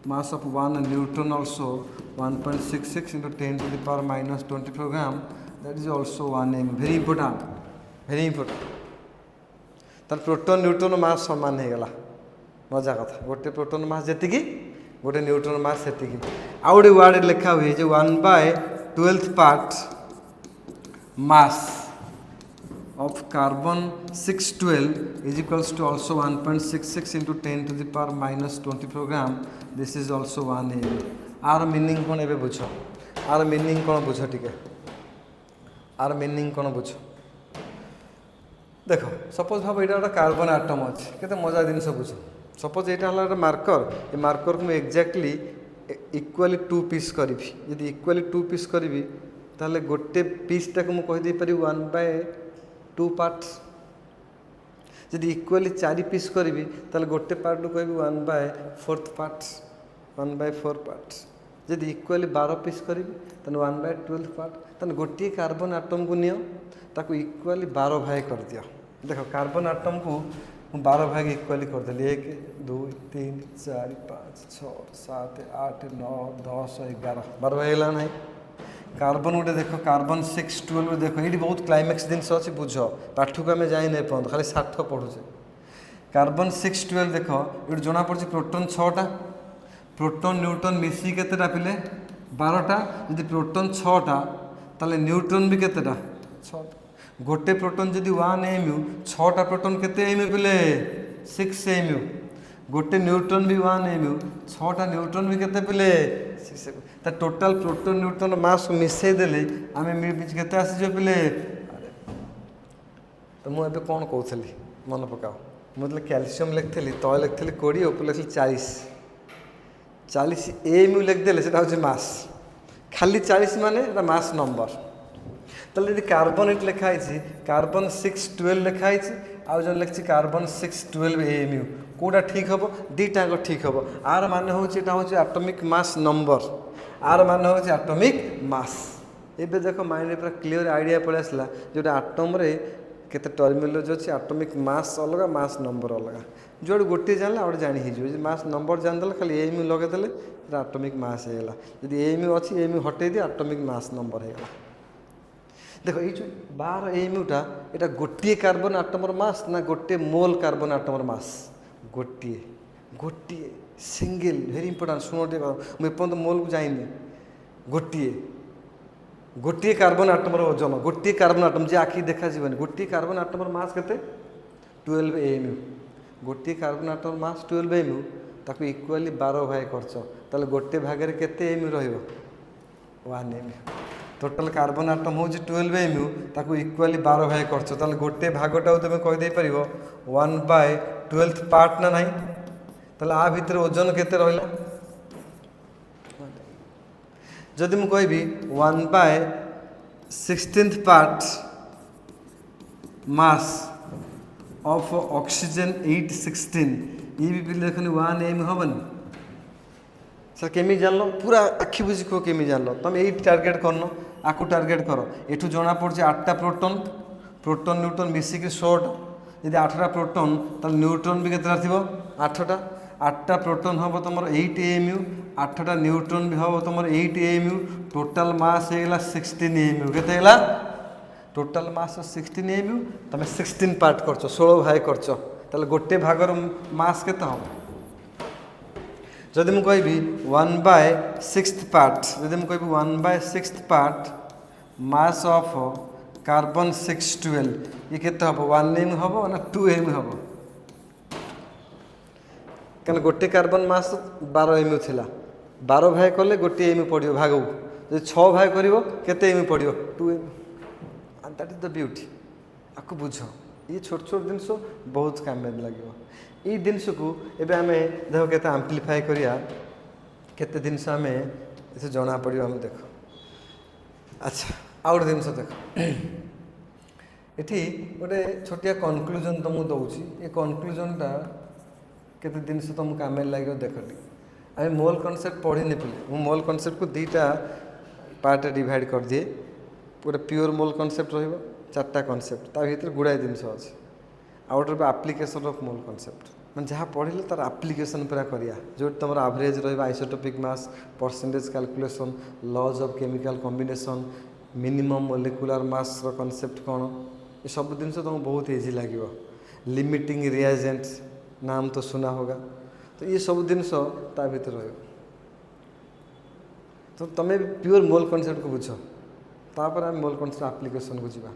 mass of one neutron also 1.66 into 10 to the power minus 24 gram, that is also 1 m. Very important, very important. तार प्रोटॉन न्यूट्रॉन मास समान हो गला मजा कथा गोटे प्रोटॉन मास जेति की गोटे न्यूट्रॉन मास सेति की आ गोटे वर्ड लिखा हुए जे 1/12th part mass of carbon 612 is equals to also 1.66 into 10 to the power minus 24 gram. This is also 1 m. आर मीनिंग कौन एबे बुझ आर मीनिंग कौन बुझ टिके आर मीनिंग कौन बुझ देखो सपोज भाव यहाँ गोटे कार्बन आटम अच्छे केते मजा जिन बुझ सपोज यहाँ है मार्कर ये मार्कर को मुझे एक्जाक्टली इक्वाली 2 पीस करी यदि इक्वाली 2 पीस करी ताले गोटे पीसटा को मुझे कहीदे 1/2 पार्ट्स जदि इक्वाली 4 पीस करी ताले गोटे पार्ट कह 1/4 पार्ट्स 1/4 पार्ट्स जदि इक्वाली 12 पीस करी ताले 1/12 पार्ट ताले गोटे कार्बन आटम को नियो ताको इक्वाली 12 भाग कर दियो देखो कार्बन आटम को 12 भाग इक्वाली कर देली 1 2 3 4 5 6 7 8 9 10 11 12 हेला नहीं कार्बन गोटे देख कार्बन 612 देख ये बहुत क्लाइमेक्स जिन अच्छी बुझ पाठ को आम जाए नहीं पर्यटन खाली 60 पढ़ुचे कार्बन 612 देख ये जना पड़ी प्रोटॉन 6टा प्रोटॉन न्यूट्रॉन मिसी केतेटा पिले 12टा यदि प्रोटॉन 6टा ताले न्यूट्रॉन भी केतेटा 6टा गोटे प्रोटॉन जदि 1 mu 6टा प्रोटॉन केते mu पिले 6 mu गोटे न्यूट्रॉन भी 1 mu 6टा न्यूट्रॉन भी केते पिले 6 ता टोटल प्रोटॉन न्यूट्रॉन मास को मिसई देले आमे बीच केते आसी जो पिले तो मु एबे कोन कहथली मन पकाओ मतलब कैल्शियम लिखथली तो लिखथली 20 ऊपर लिखथली 40 mu लिख देले सेटा होचे मास खाली 40 माने एटा मास नंबर ताले यदि कार्बन एट लिखाई कार्बन 612 लिखाई आउ जन लिखी कार्बन 612 AMU कोटा ठीक हम दीटाक ठीक हम आर मान हूँ एटॉमिक मास नंबर आर मान हूँ एटॉमिक मास एबे देखो माइंड पूरा क्लियर आइडिया पड़े आसला जोटा आटम रे केते टर्मिनोलॉजी अच्छी एटॉमिक मास अलग मास नंबर अलग जो गोटे जानला और जानी ही मास नंबर जानदेला खाली AMU लगेदेले एटॉमिक मास होगा जब AMU अच्छी AMU हटे दिए एटॉमिक मास नंबर होगा देखो ये जो 12 AMUटा ये गोटे कार्बन आटमर मास ना गोटे मोल कार्बन आटमर मास गोटे गोटे सिंगल वेरी इंपोर्टेंट शुण मुझे मोल को जाइनी गोटे गोटे कार्बन आटमर ओजन गोटे कार्बन आटम जे आखि देखा जीवन गोटे कार्बन आटमर मास केते 12 AMU गोटे कार्बन आटमर मास 12 AMU ताको इक्वाली 12 भाग करछ ताले गोटे भागरे केते AMU रहिबो 1 AMU टोटल कार्बन आटम हूँ 12 AMU ताको इक्वाली 12 भाग करछ ताले गोटे भागटा तुम कह दे परिबो 1/12th पार्ट ना नहीं ताले आ भितर ओजन केते रहिला जदि मु कहबी 1/16th part mass of oxygen 816 ये भी पिले देखनी 1 AMU हबन सर केमी जान लो पूरा आखि बुझी कह केमी जान लो तुम यही टार्गेट करन आपको टार्गेट कर एठू जना पड़े 8टा प्रोटॉन प्रोटॉन न्यूट्रॉन मिसिक 16टा यदि 8टा प्रोटॉन ताल न्यूट्रॉन भी केतटा थिबो 8टा 8टा प्रोटॉन हम तुम 8 AMU 8टा न्यूट्रॉन भी हम तुम 8 AMU टोटल मास होगा 16 AMU केते होला टोटल मास 16 AMU तुम 16 पार्ट करछ 16 भाग करछ ताले गोटे भागर मास केते हम जदि मु कहबी 1/6th पार्ट जदि मु कहबी 1/6th part mass of carbon 612 ये केते हम 1 AMU हम ना 2 AMU हम क्या गोटे कार्बन मास 12 AMU थिला 12 भाग कले गोटे AMU पड़ो भाग जो 6 भाग कर केते AMU पड़ो 2 AMU and that is the beauty आपको बुझ ये छोट छोट जिनस बहुत काम लगे ये जिनस को एबे आमे देखो केते एम्प्लीफाई करिया केते जिनस आमे इसे जना पड़ो हम देखो अच्छा आउ गोटे जिनस देख एठी गोटे छोटिया कनक्लूजन तुमको दौची ये कनक्लूजनटा केते जिनस तुमको काम लगे देख टी आम मोल कनसेप्ट पढ़ी पे मुझे मोल कनसेप्ट को दुईटा पार्ट डिवाइड कर दिए गोटे प्योर मोल कनसेप्ट रहा कनसेप्ट ता भीतर गुड़ाए जिनस अच्छे आउ गोटे आप्लिकेसन ऑफ मोल कनसेप्ट मैं जहाँ पढ़े तार आप्लिकेसन पूरा करिया जो तुम एवरेज रहा isotopic mass percentage calculation laws of chemical combination minimum molecular mass रो कॉन्सेप्ट कौन ये सब जिन तुमको बहुत इजी लगे लिमिटिंग रिएजेंट्स नाम तो सुना होगा तो ये सब जिन ता भीतर रही तो तुम्हें प्योर मोल कनसेप्ट को बुझ तापर आम मोल कनसेप्ट आप्लिकेसन को जीवा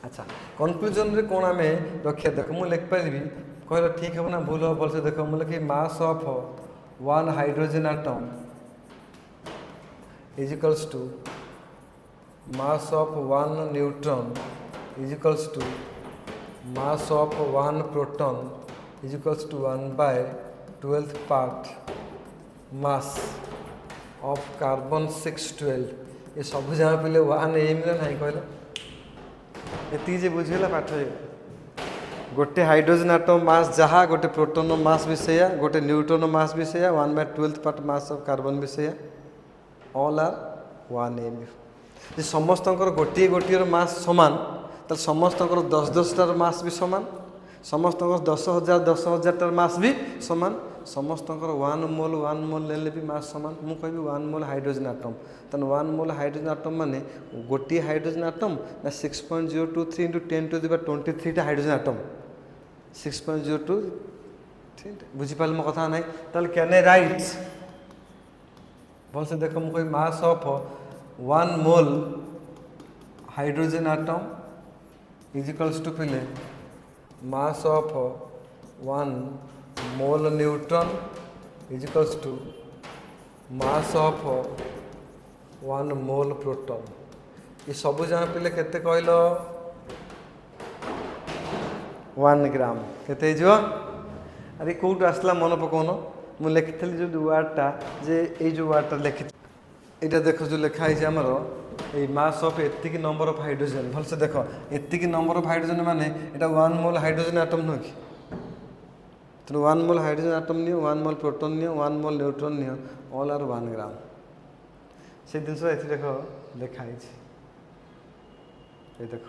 अच्छा कनक्लूजन रे कौन आम रखिया देख मुझे लिखिपारि कह ठीक है ना भूल हम भलसे देख मुझे लिखी mass of one hydrogen atom is equals to mass of one neutron is equals to mass of one proton is equals to 1/12 part mass of carbon 612 ये सब जहाँ पे वन एम ना कहल ये बुझेगा पाठ गोटे हाइड्रोजन आटम मास जहाँ गोटे प्रोटोन मास भी से गोटे न्यूट्रॉन मास भी से 1/12 पार्ट मास ऑफ कार्बन भी से ऑल आर 1 एम यू समस्त गोटे गोटे मास सामान तो समस्त 10-10टार मास भी सामान समस्त 10,000 टार मास भी सामान समस्त 1 मोल ले भी मास सामान मुझे कहि 1 मोल हाइड्रोजन आटम तो 1 मोल हाइड्रोजन आटम माने गोटे हाइड्रोजन आटम ना 6.023 × 10⁻23 हाइड्रोजन आटम 6.02 बुझीपाल मो कथा ना ताल कैन आई राइट भलसे देख मुझे mass of 1 mole hydrogen atom is equals to पिले mass of 1 mole neutron is equals to mass of 1 mole proton ये सब जहाँ पे केते कहल 1 ग्राम केते जो अरे कौट आसला मन पकौन मुझे लिखी जो वार्डटा जे ये जो वार्डटा लिखी यहाँ देख जो लिखाई आमर ये मास ऑफ एतिक नंबर ऑफ हाइड्रोजन भलसे देख एतिक नंबर ऑफ हाइड्रोजन माने एटा 1 मोल हाइड्रोजन आटम नुह कि तो 1 मोल हाइड्रोजन आटम नियो 1 मोल प्रोटॉन नियो 1 मोल न्यूट्रॉन नियो ऑल आर 1 ग्राम से जिनस ये देख लिखाई ये देख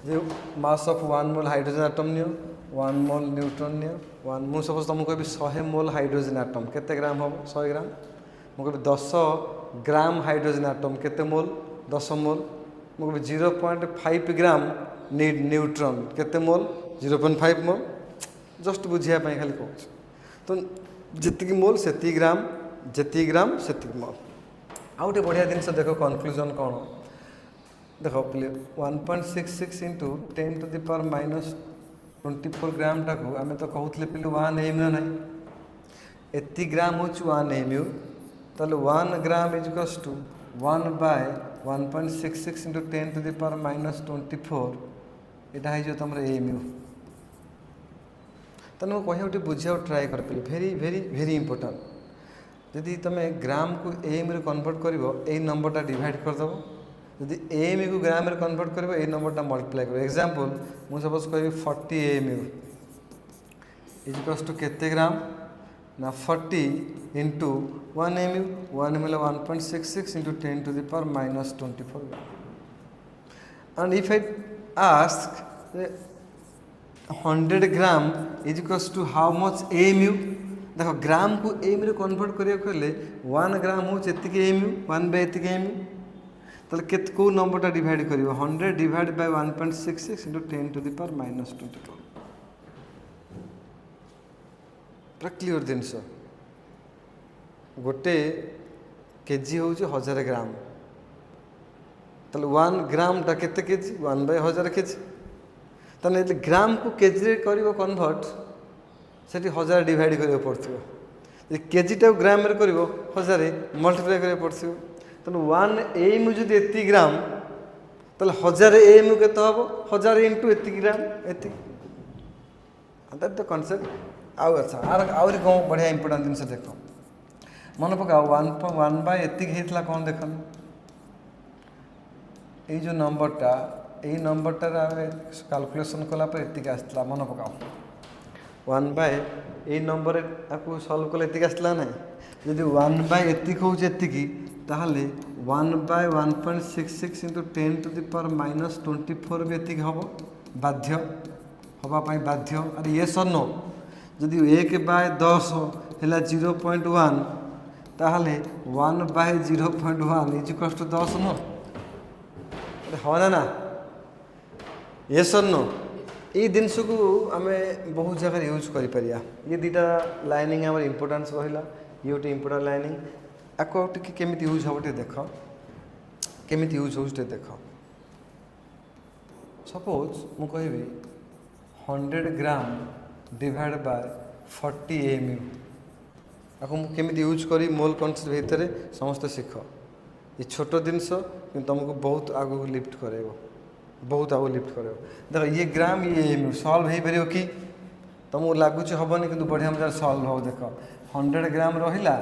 जे mass of 1 mole hydrogen atom नियो 1 मोल न्यूट्रॉन नियो 1 मुझे सपोज तुमको कभी 100 मोल हाइड्रोजन आटम केते ग्राम हम 100 ग्राम मुझे 10 ग्राम हाइड्रोजन आटम केते मोल 10 मोल मुझे 0.5 ग्राम न्यूट्रॉन केते मोल 0.5 मोल जस्ट बुझापी खाली कहूँ तो जी मोल से ग्राम जी ग्राम से मोल आउ गोटे बढ़िया जिन देख कनक्लूजन कौन देख 1.66 × 10⁻⁻24 ग्राम टाक आम तो कहते पे 1 एम यू ना एति ग्राम हूँ 1 एम यू ताले 1 ग्राम इज इक्वल्स टू 1/1.66 × 10⁻⁻24 यहाँ हो तुम एम यू तेना कह गोटे बुझा ट्राए कर भेरी भेरी भेरी इंपोर्टाट जदि तुम ग्राम को एम रे कन्वर्ट कर नंबरटा डिवाइड करदेव जदि एम को ग्राम रे कन्वर्ट कर नंबरटा मल्टीप्लाई कर एग्जांपल मुझे सपोज कह 40 M U is equals to केते ग्राम ना 40 into 1 M U 1 M 1.66 × 10⁻⁻24 gram and if I ask 100 gram is equals to how much M U देखो ग्राम को एम रे कन्वर्ट करें 1 ग्राम हूँ एतिक एम यू 1/एतिक एम यू ताले केत को नंबरटा डिवाइड कर 100 डिवाइड बाय 1.66 × 10⁻⁻24 पूरा क्लीयर जिनस गोटे केजी हूँ 1000 ग्राम ताले 1 ग्राम टा केते केजी 1/1000 केजी ताने ग्राम को केजी कर कन्वर्ट से 1000 डिवाइड करा पड़ो केजीटा ग्राम रे कर 1000 मल्टीप्लाई करा पड़ो तेणु 1 एम जो एति ग्राम ताले 1000 एम के हम 1000 इंटू एति ग्राम एति दैट द कॉन्सेप्ट आउ अच्छा आर आउरी कौन बढ़िया इंपोर्टेंट जिन देख मन पका 1/एति कौन देखन ये जो नंबरटा यही नंबरटार आम कैलकुलेशन कलापर एति आसला मन पकाओ 1/, नंबर आपको सल्व कले एति आसला ना जदि 1/एति हूँ एति ताहले 1/1.66 इंटू 10⁻⁻24 भी एति हम बाध्य हवापाई बाध्य। अरे ये सर नो जदि 1/10 है 0.1 ताहले 1/0.1 इज 10 नो हाँ ना ये सर नो ये जिनस को आम बहुत जगह यूज कर ये दुटा लाइनिंग आम इम्पोर्टान्स रहा ये गोटे इम्पोर्टाट लाइनिंग आपको केमी यूज हम देख केमी यूज हो देख सपोज मु कहि 100 ग्राम डिवाइड बाय 40 AMU आपको केमी यूज करी मोल कन्सेप्ट भितर समस्त शिख ये छोट जिनस कि तुमको बहुत आगू लिफ्ट करे बहुत आगू लिफ्ट करे देख ये ग्राम ये AMU सल्व हो पार कि तुमको लगुच हेनी कि बढ़िया मजा सल्व हो देख 100 ग्राम रहा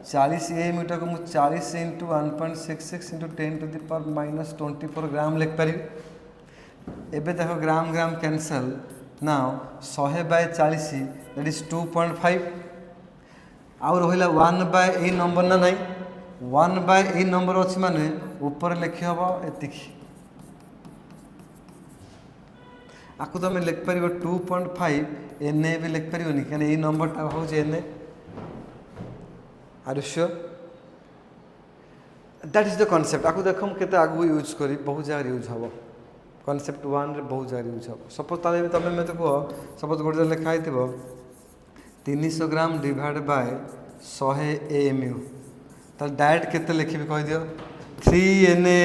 40 AMU टाक 40 इंटू 1.66 इंटू 10⁻⁻24 ग्राम लिख पारि एबे देख ग्राम ग्राम कैंसल ना 100/40 दैट इज 2.5 आउ रहा 1/, नंबर ना नहीं 1/, नंबर अच्छी माने ऊपर लिखी हम एति आपको तुम लिख पार 2.5 NA भी लिख पार कहीं ये नंबरटा हूँ NA are you sure that is the concept आपको देख मुझे आगू यूज करी बहुत जगह यूज हम कॉन्सेप्ट 1 रे बहुत जगह यूज हम सपोज ताले तुम मत कह सपोज गोटे लिखाई 300 ग्राम डिवाइड बाय 100 AMU तो डायरेक्ट केते लिखी कह दियो 3 NA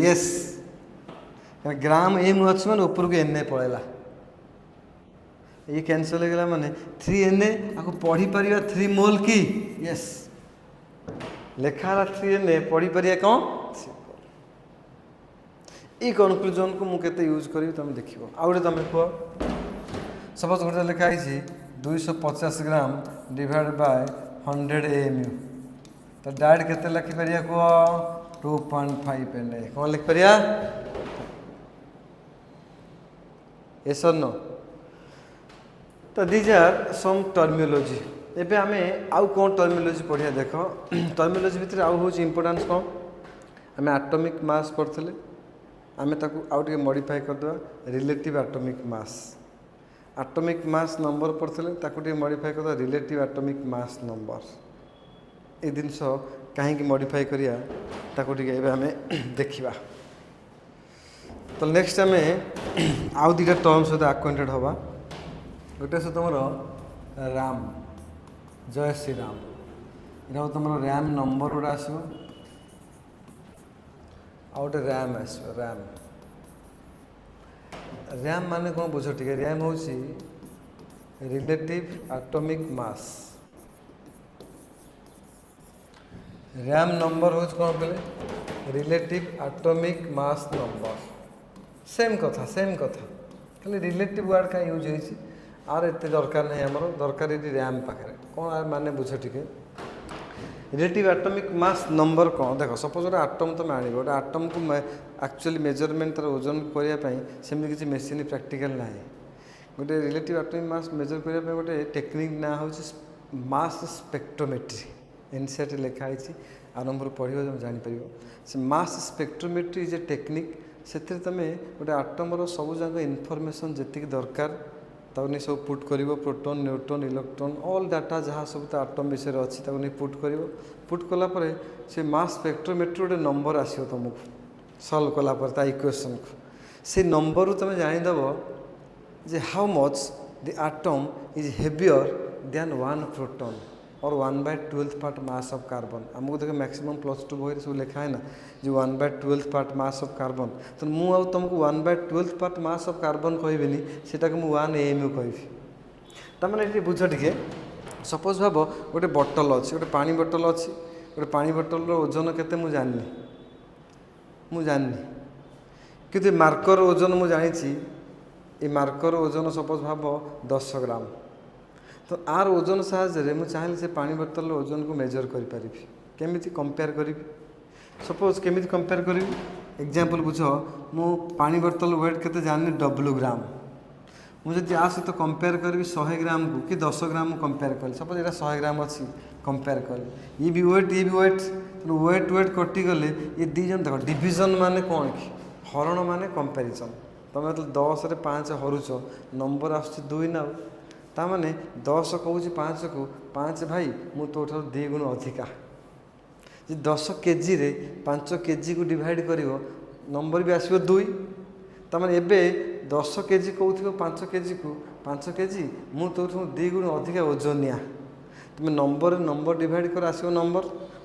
यस ग्राम AMU अच्छे मैंने ऊपर को NA पड़ेगा ये कैंसल हो गला माने 3 NA आपको पढ़ी पार 3 मोल की यस लिखा 3 NA पढ़ी पार कौन ये कनक्लूजन को मुझे यूज करी तुम देख आउ गए तुम कह सपोज गोटे लिखाई 250 ग्राम डिवाइड बाय 100 AMU तो डायरेक्ट केते लिखिपर कह 2.5 NA कौन लिखिपर yes or no तो दीज आर सम टर्मियोलॉजी एबे आमे आउ कौन टर्मियोलॉजी पढ़िया देख टर्मियोलॉजी भितर आउ होची इंपोर्टेंस कौन आमे एटॉमिक मास पढ़थले आमे ताकू आउ टिके मॉडिफाई कर दवा रिलेटिव एटॉमिक मास नंबर पढ़थले ताकू टिके मॉडिफाई कर दवा रिलेटिव एटॉमिक मास नंबर ए जिनस कहीं मॉडिफाई करिया ताकू टिके एबे आमे देखिबा तो नेक्स्ट आम आउ दुटा टर्म सहित आक्वेंटेड हवा गोटे से तुम राम जय श्री राम यहाँ तुम रैम नंबर गोटे आसो आउटे रैम आस रैम माने कौन बुझ टे रैम हूँ रिलेटिव एटॉमिक मास रैम नंबर हूँ कौन बोले relative atomic mass number same कथा खाली रिलेटिव वर्ड क्या यूज होती आर एत दरकार नहीं आमर दरकार ये रैम पाखे कौन माने बुझ टे रिलेटिव एटॉमिक मास नंबर कौन देख सपोज गोटे आटम तुम आण गोटे आटम को एक्चुअली मेजरमेंट तार ओजन करने सेमती किसी मेसीन प्रैक्टिकल ना गोटे रिलेटिव एटॉमिक मास मेजर करने गोटे टेक्निक ना हूँ मास स्पेक्ट्रोमेट्री एनसीईआरटी लिखाई आरंभ पढ़ो तुम जापर से mass spectrometry is a technique से तुम गोटे आटमर सब जगह इनफर्मेशन जी दरकार ताको नहीं सब पुट कर proton neutron electron all data जहाँ सब आटम विषय अच्छी ताको नहीं पुट कलापर से मास स्पेक्ट्रोमेट्री गोटे नंबर आसो तुमको सल्व कलापर इक्वेशन को से नंबर तुम जानीदेव जे how much the atom is heavier than 1 proton और 1/12 पार्ट मास ऑफ कार्बन आमको देख मैक्सिमम +2 बही सब लिखा है ना जो 1/12 पार्ट मास ऑफ कार्बन तो मुझे तुमको 1/12 पार्ट मास ऑफ कार्बन कहबी सेटा को 1 AMU कहि तमें ये बुझ टे सपोज भाव गोटे बोतल अच्छी गोटे पानी बोतल अच्छी गोटे पानी बोतल ओजन केते मु जानी कि मार्कर ओजन मु जानी ये मार्कर ओजन सपोज भाव 10 ग्राम तो आर ओजन साहाଯ୍य मुझे चाहिए से पानी बोतल ओजन को मेजर करी केमिति कंपेयर करी सपोज केमिति कंपेयर करी एग्जांपल बुझ मु पानी बोतल वेट केते जानि W ग्राम मुझे आ सहित कंपेयर करी 100 ग्राम को कि 10 ग्राम कंपेयर कली सपोज ये 100 ग्राम अच्छी कंपेयर कली ये भी वेट वेट वेट कटिगले ये दी जन देख डिविजन माने कौन कि हरण माने कंपेरिजन तुम तो 10 रे 5 हरुच नंबर आस 2 ना ताने 10 कहूँ 5 को 5 भाई मु तो 2 गुण अधिका जी 10 केजी रे 5 केजी को डिवाइड कर नंबर भी आसो 2 ताने एबे 10 केजी कहू 5 केजी को 5 केजी मु तो 2 गुण अधिका ओजनिया तुम नंबर डिवाइड कर आसो नंबर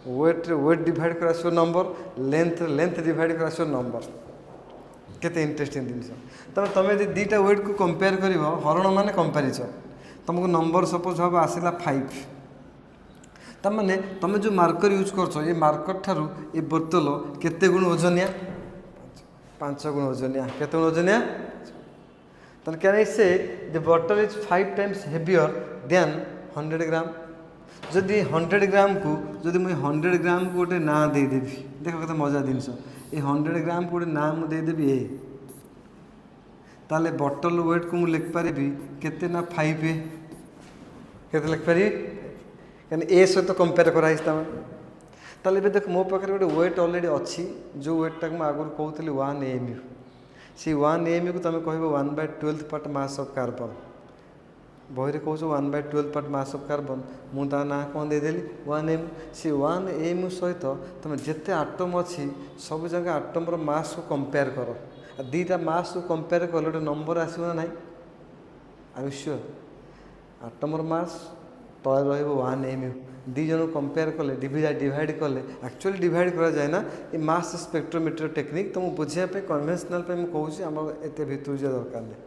वेट डिवाइड कर आसो नंबर लेंथ डिवाइड कर आसो नंबर केते इंटरेस्टिंग जिन तुम यदि दुईटा वेट को कंपेयर कर हरण माने कंपेरिजन तुमको नंबर सपोज भाव आसला 5 तमाने तुम जो मार्कर यूज कर ये मार्कर ठारू ये बोतल केते गुण ओजनिया 5 गुण ओजनिया केते गुण ओजनिया then can I say the bottle is 5 times heavier than 100 ग्राम जदि 100 ग्राम को जदि मुझे 100 ग्राम को गोटे ना देदेवी देख कत मजा जिनस ये 100 ग्राम को गोटे ना मुझे देदेवी ए ताले बॉटल वेट को मुझे लिखिपारि केते ना 5 ए केते लिखिपारि कहीं ए सहित कंपेयर कराई ताले देख मो पाखे गोटे वेट अलरेडी अच्छी जो वेटा को आगुरी कहूली 1 AMU सी 1 AMU को तुम कह 1/12 पार्ट मास ऑफ कार्बन बही कौच 1/12 पार्ट मास ऑफ कार्बन मुझे ना कौन देदेली 1 AMU सी 1 AMU सहित तुम जिते आटम अच्छी सब जगह आटम मास को कंपेयर कर दीटा मास को कंपेयर कले गोटे नंबर आसो ना आई यू श्योर आटम मास तले रही 1 AMU दी जन कंपेयर कले डिवाइड कले एक्चुअली डिवाइड करा जाए ना ये मास स्पेक्ट्रोमीटर टेक्निक तो मुझे बुझापी कन्वेन्शनल पे मुझे कहूँ आम एत भितर जा दरकार नहीं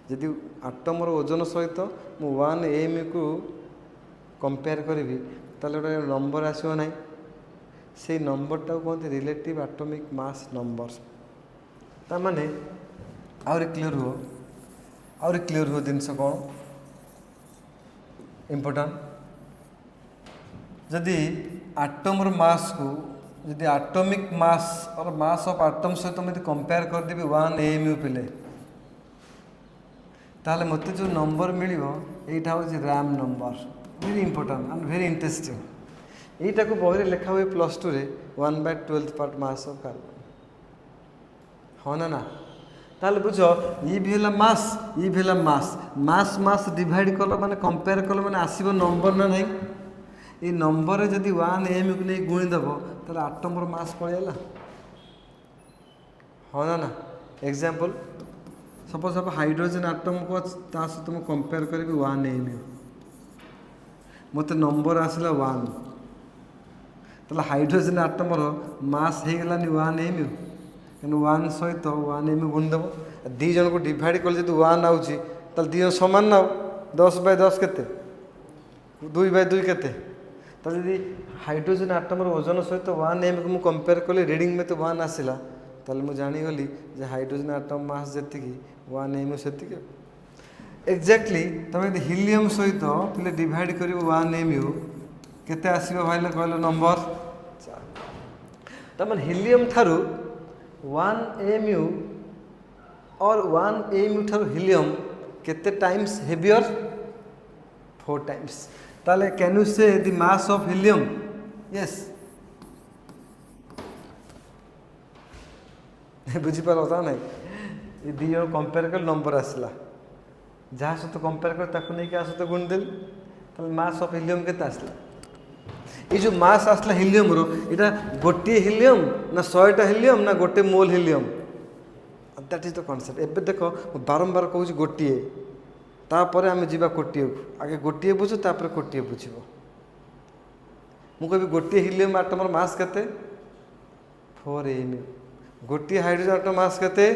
जदि आटमर ओजन सहित मु 1 AMU को कंपेयर करी ताले गोटे नंबर आसो ना से नंबरटा कहते रिलेटिव एटॉमिक मास नंबर ताने आउरी क्लीयर हो जिनस कौन इम्पोर्टाट जदि आटमर मास को जदि एटॉमिक मास और मास ऑफ एटम सहित मुझे कंपेयर करदेवी 1 AMU पिले ताले मते जो नंबर मिलियो एटा होची RAM number very important and very interesting एटा को बही लिखा हुए +2 रे 1/12 पार्ट मास ऑफ कार्बन हाँ ना ताले बुझ ये भी है मास ये भी है मास मास डिवाइड कल माने कंपेयर कल माने आसीबो नंबर ना नहीं ये नंबर जदि 1 AMU को नहीं गुणीदेव तो आटमर मास पड़ेगा हाँ ना एग्जांपल सपोज आप हाइड्रोजन आटम को सहित मुझे कंपेयर करी 1 AMU मत नंबर आसला 1 तो हाइड्रोजन आटमर मास हो गलानी 1 AMU कहीं 1 सहित 1 AMU गुणीदेव दी जन को डिवाइड कले जो 1 आउची दी जन सामान ना 10/10 के 2/2 के यदि हाइड्रोजन आटमर ओजन सहित 1 AMU को मुझे कंपेयर कली रीडिंग में तो 1 आसला ताले मुझे जानीगली जे हाइड्रोजन आटम मास जी 1 AMU से एक्जाक्टली तुम यदि हिलियम सहित पिले डिवाइड कर 1 AMU केते आसीबो भाइले कहलो नंबर 4 तमन हिलियम थारु 1 AMU और 1 AMU थारु हिलियम केते टाइम्स हेवियर 4 टाइम्स ताले can you say the mass of helium yes बुझीपार होता नहीं ये दी जन कंपेयर कर नंबर आसला जहाँ सहित कंपेयर कर ताको नहीं क्या सहित गुण देल ताले मास ऑफ हिलियम केते आसला ये जो मास आसला हिलियम रो इटा गोटे हिलियम ना 100टा हिलियम ना गोटे mole helium that is the concept एबे देखो बारंबार कहूँ गोटे तापर आम जा कोटे को आगे गोटे बुझ तापर कोटे बुझ मुझे गोटे हिलियम आटमर मास केते 4 AMU गोटे हाइड्रोजन आटम मास केते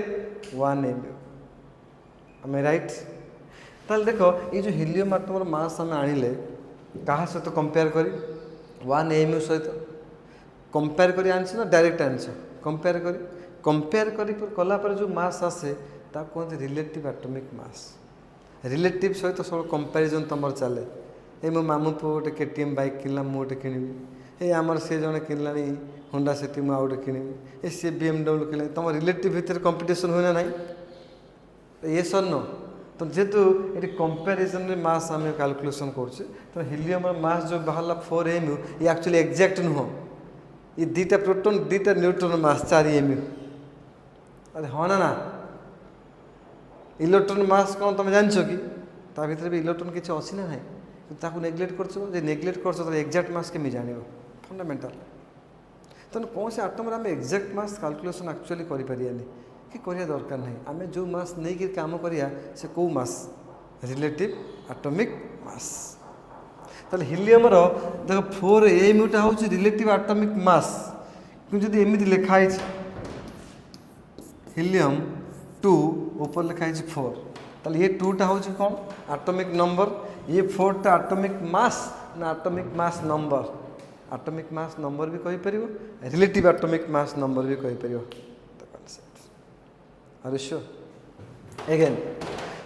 1 AMU आम राइट ताल देख ये जो हिलियम आटमर मास आम आनिले क्या सहित कंपेयर करी 1 AMU सहित कंपेयर करी आनछ ना डायरेक्ट आनछ कंपेयर करी कला पर जो मास आसे ता कहते रिलेटिव एटॉमिक मास रिलेटिव सहित सब कंपैरिजन तुम चले ए मो मामू पुओ गोटे केटीएम बाइक किनला मु गोटे किनिबी ए आमर से जने किनलानी होंडा सिटी मु आउटे किनिबी ए सी बीएमडब्ल्यू किनला तुम रिलेटिव भितर कंपटीशन हुए ना नहीं ये सर नो तो जेहेतु ये कंपैरिजन रे मास आम कैलकुलेशन करछे तो हिलियम मास जो बाहर 4 mu ये एक्चुअली एक्जाक्ट नुह ये दुटा प्रोटॉन दुटा न्यूट्रॉन मास 4 mu अरे हाँ ना इलेक्ट्रॉन मास कौन तुम जानछ कि ता भीतर भी इलेक्ट्रॉन किसी अच्छी ना नहीं ताकू नेग्लेक्ट कर नेग्लेक्ट कर एक्जाक्ट मास केमी जान फंडामेंटाल तेना कौन से आटम आम एक्जाक्ट मास कैलकुलेशन एक्चुअली करें कि करिया दरकार नहीं आम जो मास नहीं कि काम करिया से कौ मास रिलेटिव एटॉमिक मास ताले हिलियम देख 4 mu हूँ रिलेटिव एटॉमिक मास कि जब एमती लिखाई हिलियम 2 ऊपर लिखाई 4 ताले ये 2टा हूँ कौन एटॉमिक नंबर ये 4टा एटॉमिक मास ना atomic mass number atomic mass number भी कहि परिबो रिलेटिव एटॉमिक मास नंबर भी कहि परिबो द कांसेप्ट आर श्योर अगेन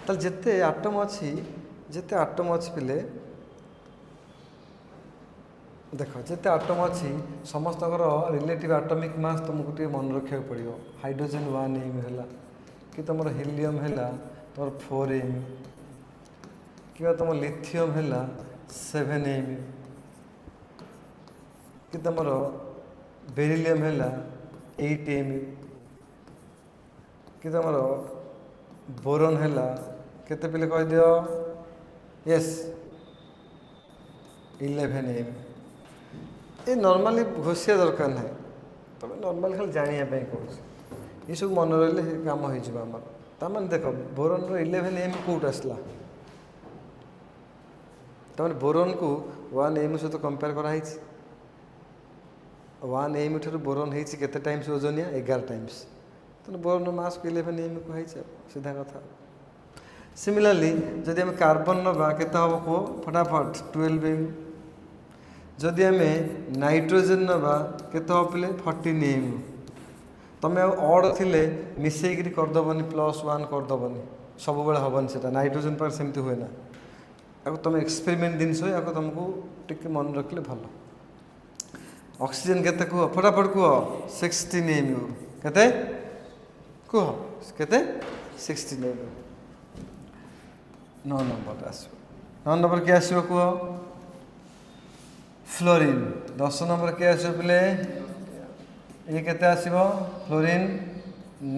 ताले जते एटम अछि पिले देख जिते आटम अच्छी समस्त रिलेटिव एटॉमिक मास तुमको टे मन रखा पड़ो हाइड्रोजन 1 mu है कि तुम हिलियम है तुम 4 mu कि तुम लिथियम है 7 mu कि तुम बेरिलियम है 8 mu कि तुम बोरन है केते पिले कह दियो यस 11 mu ये नॉर्मली घोषिया दरकार ना तुम नॉर्मल खाली जानापी कह ये सब मन रही कम होमर तमें देख बोरन 11 mu कौट आसला तमें बोरन को 1 mu सहित कंपेयर कराई 1 mu ठार बोरन होते टाइम्स ओजनिया 11 टाइम्स तो बोरन मास को 11 mu कहुई सीधा कथा सिमिलरली जदि आम कार्बन नवा केते हम कह फटाफट 12 mu जदि आम नाइट्रोजेन नवा केते हम पिले 14 mu तुम अड थिले मिसेक करदेवनी +1 करदेवनी सब बेले हेनी से नाइट्रोजेन पर सेमती हुए ना या तुम एक्सपेरिमेंट जिनस या तुमको टिके मन रखले भल ऑक्सीजन केते कह फटाफट कह 16 mu केते कह केते 16 mu 9 नंबर आस 9 नंबर किए आसो कह फ्लोरीन 10 नंबर किए आसो पिले ये केते आसीबो फ्लोरीन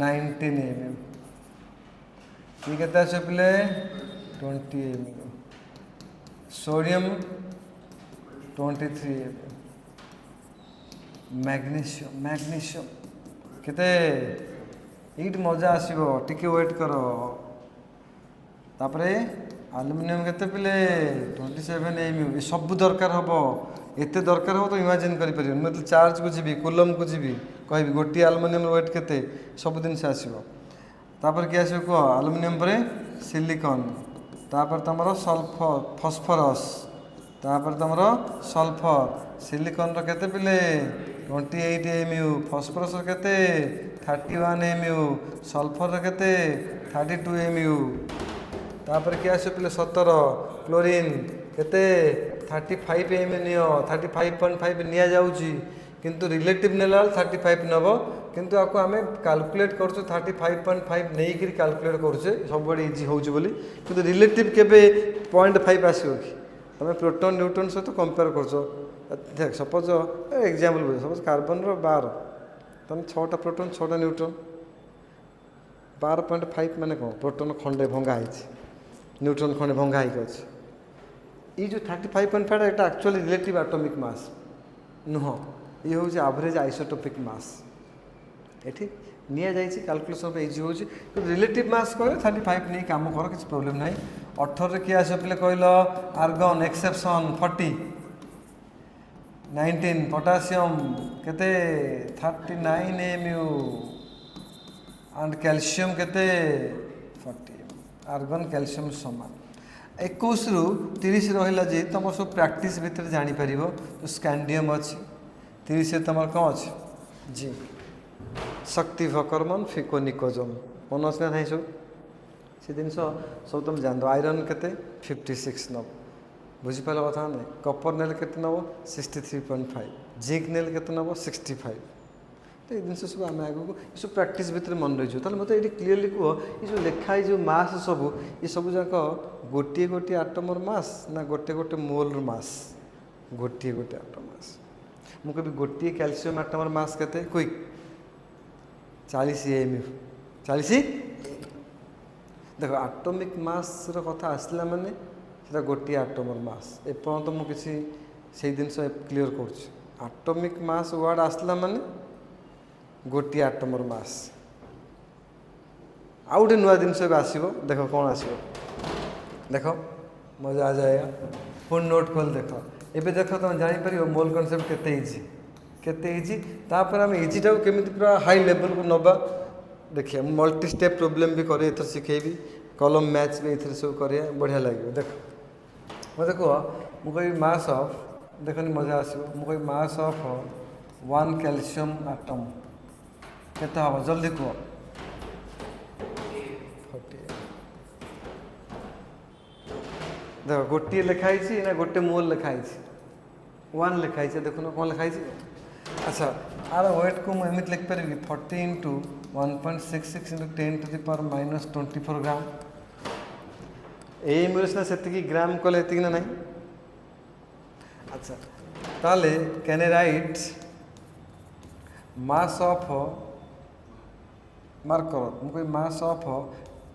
19 mu ये केते आसो पिले 20 mu सोडियम 23 mu मैग्नीशियम केते ईट मजा आसीबो टिके वेट करो तापरे आलुमिनियम केते पिले 27 mu ये सब दरकार हम एते दरकार हो तो इमेजिन कर मतलब चार्ज को जी कूलम को जी कह गोटे आलुमिनियम वेट केते सब दिन से आसो तापर किए आसो कह आलुमिनियम पर सिलिकॉन तापर तुम सल्फर फॉस्फरस तापर तुम सल्फर सिलिकॉन केते पिले 28 mu फॉस्फरस केते 31 mu सल्फर केते 32 mu तापर किए आसो पिले 17 क्लोरीन केते 35 mu नियो 35.5 निया जाउची किंतु रिलेटिव नेला 35 नब किंतु आपको आम कैलकुलेट कर 35.5 नहीं कि कैलकुलेट करुचे सब बड़े इजी होची बोली किंतु रिलेटिव केबे 0.5 आसीबो कि तुम प्रोटॉन न्यूट्रॉन सहित कंपेयर कर देख सपोज एग्जांपल बोल सपोज कार्बन रो 12 तुम 6टा प्रोटॉन 6टा न्यूट्रॉन 12.5 माने कौन प्रोटॉन खंडे भंगा है न्यूट्रॉन खंडे भंगा है ये जो 35.5 एटा एक्चुअली रिलेटिव एटॉमिक मास नुह ये हूँ एवरेज आइसोटोपिक मास ये निया जाइए कैलकुलेशन इजी हो रिलेटिव मास कह 35 नहीं काम कर किसी प्रोब्लेम ना 18 किए आस पे कहल आर्गन एक्सेप्शन 40 19 पोटासियम केते 39 mu एंड कैल्शियम केते 40 आर्गन कैल्शियम समान 21 रु 30 रहा जे तुम सब प्रैक्टिस भितर जापर तो स्कैंडियम अच्छी 30 तुम कौन अच्छे जिंक शक्ति भकरमन फिकोनिकोजम मन अच्छे ना सब से जिन सब तुम जान आयरन के 56 नब बुझीपार कथा ना कपर नेल के नब 63.5 जिंक नेल के नब 65 तो ये जिन सब आम आगे सब प्राक्ट भितर मन रही है मतलब ये क्लीयरली कह ये लिखाई जो मास सब ये सब जाक गोटे गोटे आटमर मास ना गोटे गोटे मोलर मास गोटे गोटे आटम मास मुझे गोटे कैल्शियम आटमर मास के क्विक 40 AMU 40 देख आटमिक मास कथा आसला माने सेटा गोटे आटमर मास एपर्यंत मुझे से जिन क्लीयर कर आटमिक मास वर्ड आसला माने गोटे आटमर मास आउ गए नुआ जिन आसो देख कौन आसो देख मजा आ जाएगा पुणी नोट कल देख एबे देख तुम जापर मोल कनसेप्ट केते इजी केते इजी तापर आम इजीटा को केमी पूरा हाई लेवल को नवा देखिए मल्टी स्टेप प्रोब्लेम भी करे एथर शिखेबी कलम मैच भी एथर सब करे बढ़िया लगे देख मत कह मुझे मास ऑफ देखनी मजा आसो मुझे मास ऑफ 1 कैल्शियम आटम केते हम जल्दी कह 48 देख गोटे लिखाई ना गोटे मोल लिखाई 1 लिखाई देखुन कौन लिखाई अच्छा आर वेट को मुझे लिखिपारि 40 into 1.66 into 10 to the power -24 gram M ना से ग्राम कले ना नहीं अच्छा ताले can I write mass of mark कर मुझे मास ऑफ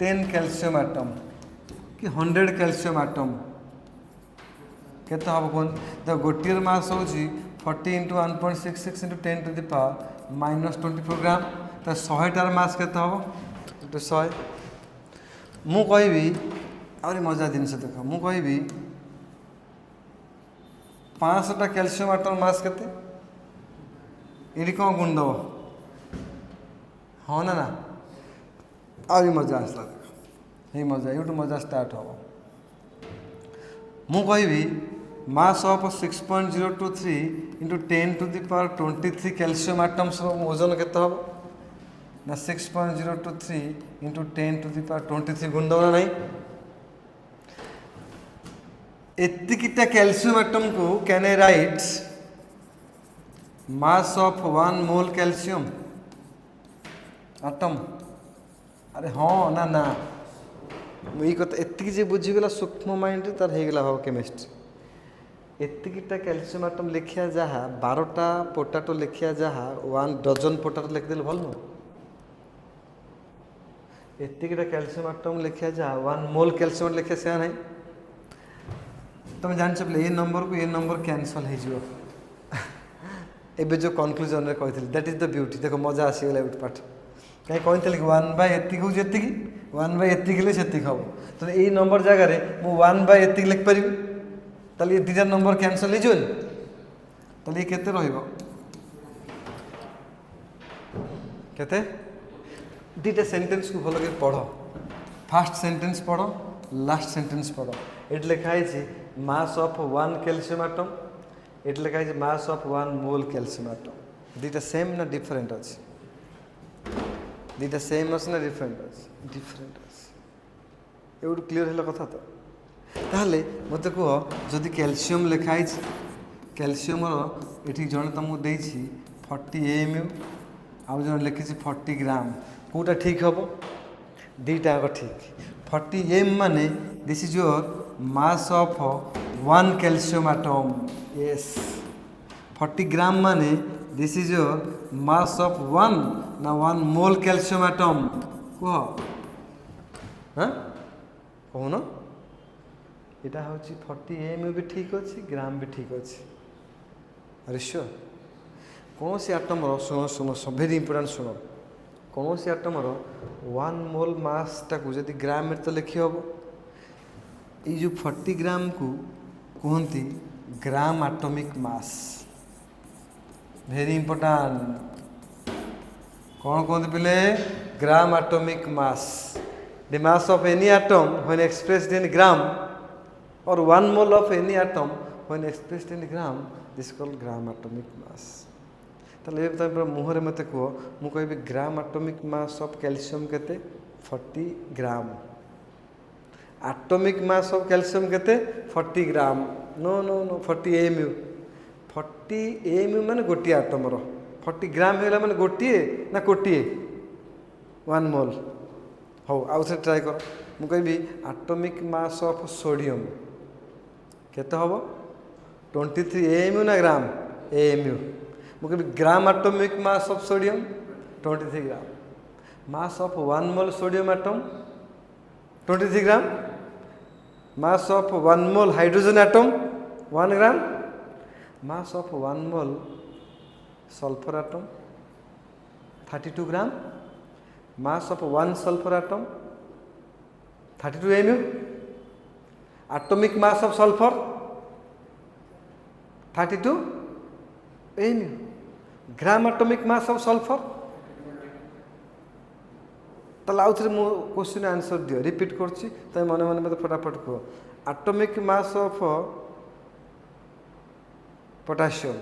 10 कैल्शियम आटम कि 100 कैल्शियम आटम केते हम कौन तो गोटे मास हूँ 40 into 1.66 into 10 to the power -24 ग्राम तो 100टार मास केते हम इंटू 100 मु कहबी आहुरी मजा जिनस देख मु कहबी 500टा कैल्शियम आटम मास केते ये कौन गुण दब हाँ ना आहुरी मजा आसला देख ये मजा ये मजा स्टार्ट हम मु कहबी mass of 6.023 into 10 to the power 23 calcium atoms ओजन केते हम ना 6.023 इंटू 10 to the power 23 गुण दब ना नहीं एतिकिटा कैल्शियम आटम को can I write mass of 1 mole calcium atom अरे हाँ ना ना ये कथा एति बुझीगला सूक्ष्म माइंड तार होगला भाव केमिस्ट्री एतिकिटा कैल्शियम आटम लिखिया जहाँ 12टा पोटाटो लिखिया जहाँ 1 डजन पोटाटो लिखिदेले भल नुह एतिकिटा कैल्शियम आटम लिखिया जहाँ 1 मोल कैल्शियम लिखिया से नहीं तुम जान ये नंबर को ये नंबर कैंसल हो एबे जो कनक्लूजन रे कहते दैट इज द ब्यूटी देखो मजा आसीगला उठ पाठ कहीं कहते 1/एति हूँ जी 1/एति से हम तो ये नंबर जगार मुझे 1/एति लिखिपारि ताले ये दुटा नंबर कैंसल हो ये केते रहिबो केते दुटा सेंटेंस को भल पढ़ फास्ट सेंटेंस पढ़ लास्ट सेंटेंस पढ़ ये लिखाई मास ऑफ 1 कैल्शियम आटम ये लिखाई mass of 1 mole calcium atom दुटा सेम ना डिफरेंट अच्छे दुटा सेम अच्छे ना डिफरेंट अच्छे डिफरेंट अच्छे ये क्लीयर है कथा तो ताहले मत कह जदि कैल्शियम लिखाई कैल्शियम ये जड़े तुमको दे 40 AMU आउ जन लिखी 40 ग्राम कौटा ठीक हम दीटा ठीक 40 M माने this is your mass of 1 calcium atom yes 40 gram माने this is your mass of 1 ना 1 मोल कैल्शियम आटम कह हाँ कहून यहाँ हूँ 40 AMU भी ठीक अच्छे ग्राम भी ठीक अच्छे अरे श्योर कौन सी आटमर शुण शुण भेरी इंपोर्टाट शुण कौन सी आटमर 1 मोल मासटा को जब ग्राम में तो लिखी हम ये जो 40 ग्राम को कहते ग्राम आटमिक मास भेरी इंपोर्टाट कौन कहते पिले gram atomic mass the mass of any atom when expressed in gram or 1 mole of any atom when expressed in gram this is called gram atomic mass ताले पूरा मुहर मत कह मु कह ग्राम atomic mass of calcium केते 40 gram atomic mass of calcium केते 40 gram no no no 40 AMU 40 AMU माने गोटी आटम रो 40 ग्राम हेला माने गोटी ना कोटी 1 मोल हो आउ से ट्राई कर मु कहबी आटोमिक मास ऑफ सोडियम केते हबो 23 एमयू ना ग्राम एमयू मु कहबी gram atomic mass of sodium 23 gram mass of 1 mole sodium atom 23 gram mass of 1 mole hydrogen atom 1 gram mass of 1 mole sulphur atom 32 gram mass of 1 sulphur atom 32 AMU atomic mass of sulphur 32 AMU gram atomic mass of sulphur ताले आउ थे मो question answer दियो repeat करछि त मने मने मते फटाफट कह atomic mass of potassium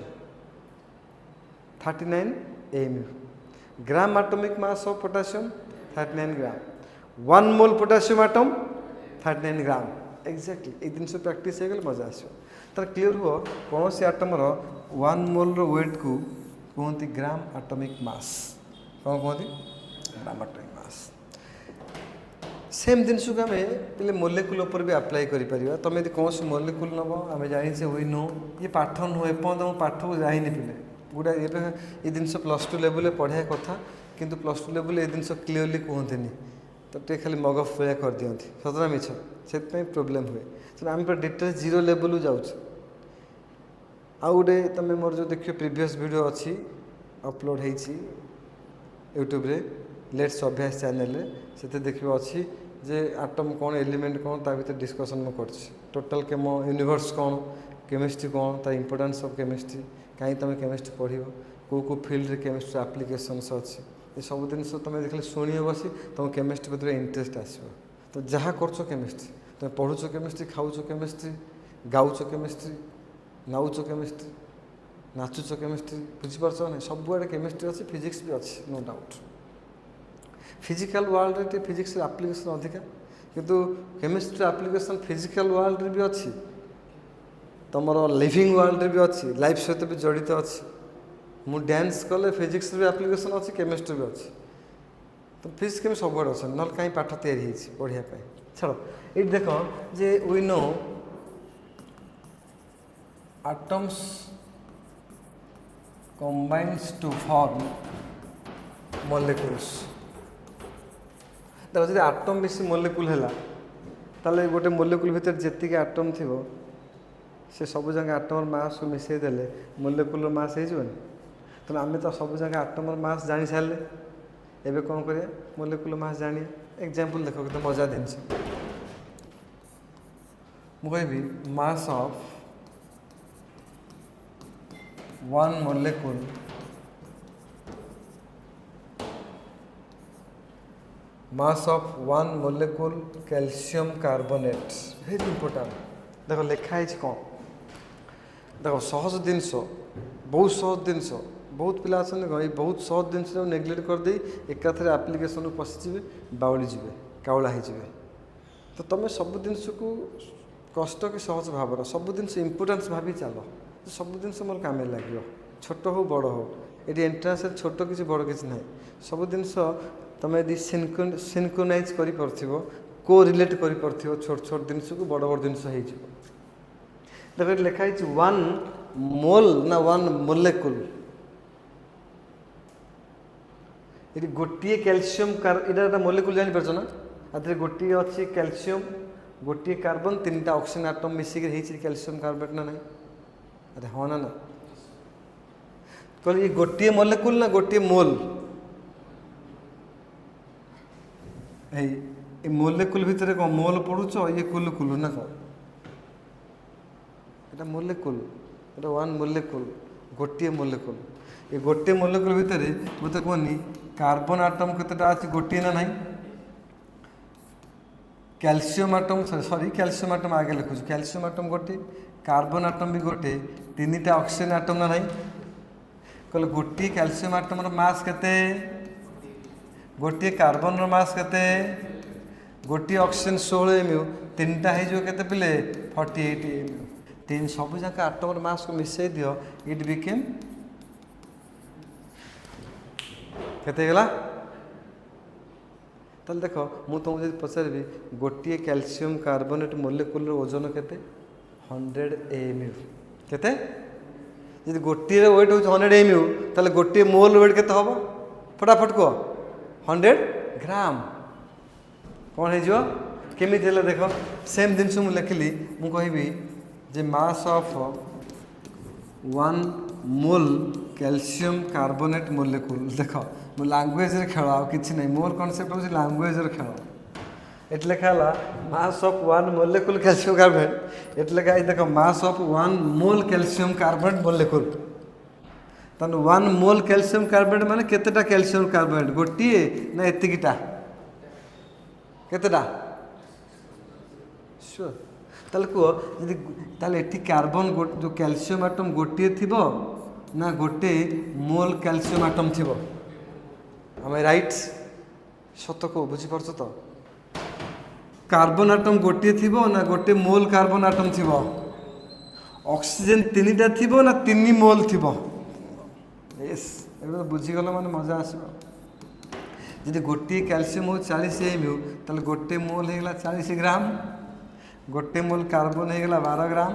39 MU gram atomic mass of potassium 39 gram 1 mole potassium atom 39 gram exactly एक दिन से प्रैक्टिस हो गले मजा आसो तर क्लियर हो कौन से आटम रो 1 मोल रो वेट को कहते ग्राम एटॉमिक मास कौन कहते ग्राम एटॉमिक मास सेम जिनस को आम पे मोलेकुल उपर भी अप्लाई करें तुम यदि कौन से मोलेकुल नब आम जाने हुई नो ये पाठ नुह एपर्त मो पाठ को जाइनि पे गोटा ये जिन +2 लेवल पढ़ाया कथा किंतु +2 लेवल ये जिन क्लीयरली कहते तो टे खाली मगफ भैया कर दिखती सतना मिछ से प्रोब्लेम हुए आम पूरा डिटेल्स 0 लेवल जाऊँ आउ गोटे तुम मोर जो देख प्रीवियस वीडियो अच्छी अपलोड होती यूट्यूब रे लेट्स अभ्यास चैनल से देखिए अच्छी जे आटम कौन एलिमेंट कौन ता भीतर डिस्कसन में कर टोटाल केमो यूनिवर्स कौन केमिस्ट्री कौन ता इंपोर्टेंस ऑफ केमिस्ट्री कहीं तुम केमिस्ट्री पढ़ को फील्ड रे केमिस्ट्री एप्लिकेशंस अच्छी ये सब जिन तुम देखिए शुणी बसी तुम केमिस्ट्री प्रति इंटरेस्ट आसो तो जहाँ कर केमिस्ट्री तुम पढ़ुच केमिस्ट्री खाऊच केमिस्ट्री गाउच केमिस्ट्री नाउच केमिस्ट्री नाचुच केमिस्ट्री बुझीपार ना सबुआड़े केमिस्ट्री अच्छी फिजिक्स भी अच्छी नो डाउट फिजिकल वर्ल्ड रे फिजिक्स एप्लिकेशन अधिका किंतु केमिस्ट्री एप्लिकेशन फिजिकल वर्ल्ड रे भी अच्छी तुम लिविंग वर्ल्ड रे भी अच्छी लाइफ सहित भी जड़ित अच्छी मु डांस कले फिजिक्स भी एप्लिकेशन अच्छी केमिस्ट्री भी अच्छी तो फिजिक्स केमी सब अच्छे ना कहीं पाठ तैयारी पढ़ाई छाड़ ये देख जे we know atoms combines to form molecules देखो जब आटम बेसी मोलेकुल है ताले गोटे मोलेकुल भितर जेतिक आटम थी से सब जगह आटमर मास को मिसई देले मोलेकुलर मास हो तो आम तो सब जगह आटमर मास जानी सारे एबे कौन करिया मोलेकुलर मास जानी एग्जांपल देखो तो मजा जिनस मुझे mass of 1 molecule mass of 1 molecule calcium carbonate very important देखो लिखाई कौन देखो सहज जिनस बहुत सहज जिनस बहुत पिला बहुत सहज जिनस नेग्लेक्ट करदे एकाथरे आप्लिकेसन पशिजे बाउली जी काउला हो तो तुम सब जिनस को कष्ट कि सहज भाव सब जिन इम्पोर्टान्स भावी चल सब जिन मोर कम लगे छोट हो बड़ हो ये एंट्रांस छोट किसी बड़ किसी ना सब जिन तुम यदि सिंक्रोनाइज कर को रिलेट कर छोट छोट जिन को बड़ बड़ जिन देख लिखाई 1 मोल ना 1 मोलेकुल ये गोटे कैल्शियम यहाँ मोलेकुल जापर ना आधे गोटे अच्छी कैल्शियम गोटे कार्बन 3टा ऑक्सीजन आटम मिसिक कैल्शियम कार्बोनेट ना ना अरे हाँ ना ना कह ये गोटे मोलेकुल ना गोटे मोल ये मोलेकुल भितर कौन मोल पढ़ुच ये कुल कुल ना कौन ये मोलेकुल ये 1 मोलेकुल गोटे मोलेकुल ये गोटे मोलेकुल भितर मत कहनी कार्बन आटम केतटा अच्छी गोटे ना ना calcium atom sorry calcium atom आगे लिखुच कैल्शियम आटम गोटे कार्बन आटम भी गोटे 3टा ऑक्सीजन आटम ना नहीं कहले गोटे कैल्शियम आटम मास केते गोटे कार्बन मास केते गोटे ऑक्सीजन 16 mu 3टा हो केते पिले 48 mu 3 सब जाक आटमर मास को मिसई दियो इट बिकेम केते गला ताल देख मु तुमको जब पचारि गोटे कैल्शियम कार्बोनेट मोलेकुलर ओजन केते 100 mu केते यदि गोटे वेट हो 100 mu ताले गोटे मोल वेट केते हबो फटाफट को 100 ग्राम कौन है केमी देख सेम जिनस मुझे लिखिली मु कहबी जे mass of 1 mole calcium carbonate molecule देख मो लैंग्वेज रे खेल आ किछि नै मोर कांसेप्ट हो लैंग्वेज रे खेल एट लिखा mass of 1 molecule calcium carbonate एट लिखा देख mass of 1 mole calcium carbonate molecule तन 1 मोल कैल्शियम कार्बोनेट माने केतेटा कैल्शियम कार्बोनेट गोटे ना एतिकिटा केतेटा श्योर ताले को यदि ताले एठी कार्बन जो कैल्शियम एटम गोटे थिबो ना गोटे मोल कैल्शियम एटम थिबो am I राइट सत को बुझी परछ तो कार्बन एटम गोटे थिबो ना गोटे मोल कार्बन एटम थिबो ऑक्सीजन 3टा थिबो ना 3 मोल थिबो यस एबे बुझी गलो माने मजा आसीबो यदि गोटे कैल्शियम हो 40 mu ताले गोटे मोल हेगला 40 ग्राम गोटे मोल कार्बन हेगला 12 ग्राम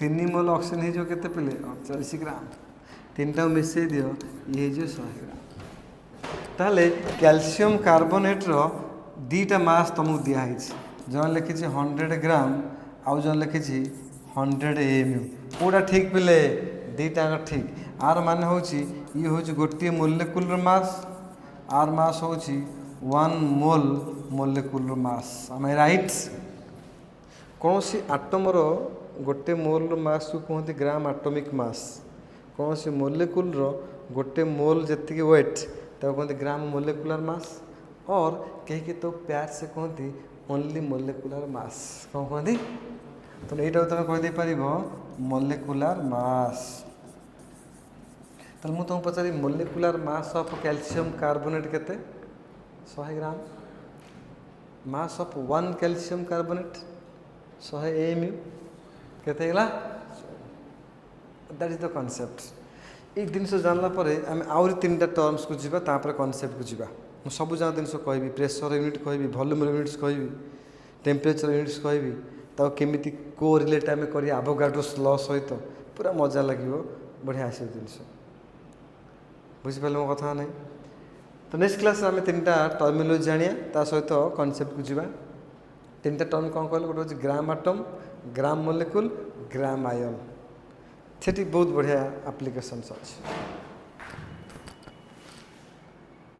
3 मोल ऑक्सीजन हो केते पिले 40 ग्राम 3टा मिसई दियो ये जो 100 ग्राम ताले कैल्शियम कार्बोनेट रो दीटा मास तुमको दिखाई जन लिखी 100 ग्राम आउ जन लिखी 100 mu पूरा ठीक पिले दीटा ठीक आर मान हूँ ये हूँ गोटे मोलेकुलर मास आर मास हूँ 1 मोल मोलेकुलर मास आम राइट कौन सी आटमर गोटे मोल मास को कहते ग्राम एटॉमिक मास कौन सी मोलेकुलर गोटे मोल जी वेट तो कहते ग्राम मोलेकुलर मास और कहीं तो प्यार से कहती ओनली मोलेकुलर मास कौन कहती तो यहीटा तुम कहीदे पार मोलेकुलर मास तो मुझे तुमको पचारि molecular mass of calcium carbonate केते 100 gram mass of 1 calcium carbonate 100 mu केते गला दैट इज द कॉन्सेप्ट एक जिन जानला आम आउरी 3टा टर्म्स को जीवा तापर कॉन्सेप्ट को जीवा मु सब जान जिन कहबी प्रेशर यूनिट कहबी वॉल्यूम यूनिट्स कहबी टेम्परेचर यूनिट्स कहबी तो केमिति को रिलेट आम कर एवोगाड्रोस लॉ सहित पूरा मजा लगे बढ़िया आस जिनस बुझिपारे मो कथा नहीं तो नेक्स्ट क्लास आम 3टा टर्मिनोलॉजी जानिया सहित कॉन्सेप्ट को जीवा 3टा टर्म कौन कहले गोटे ग्राम एटम ग्राम मोलेकुल ग्राम आयन सेठी बहुत बढ़िया एप्लिकेशंस अच्छे।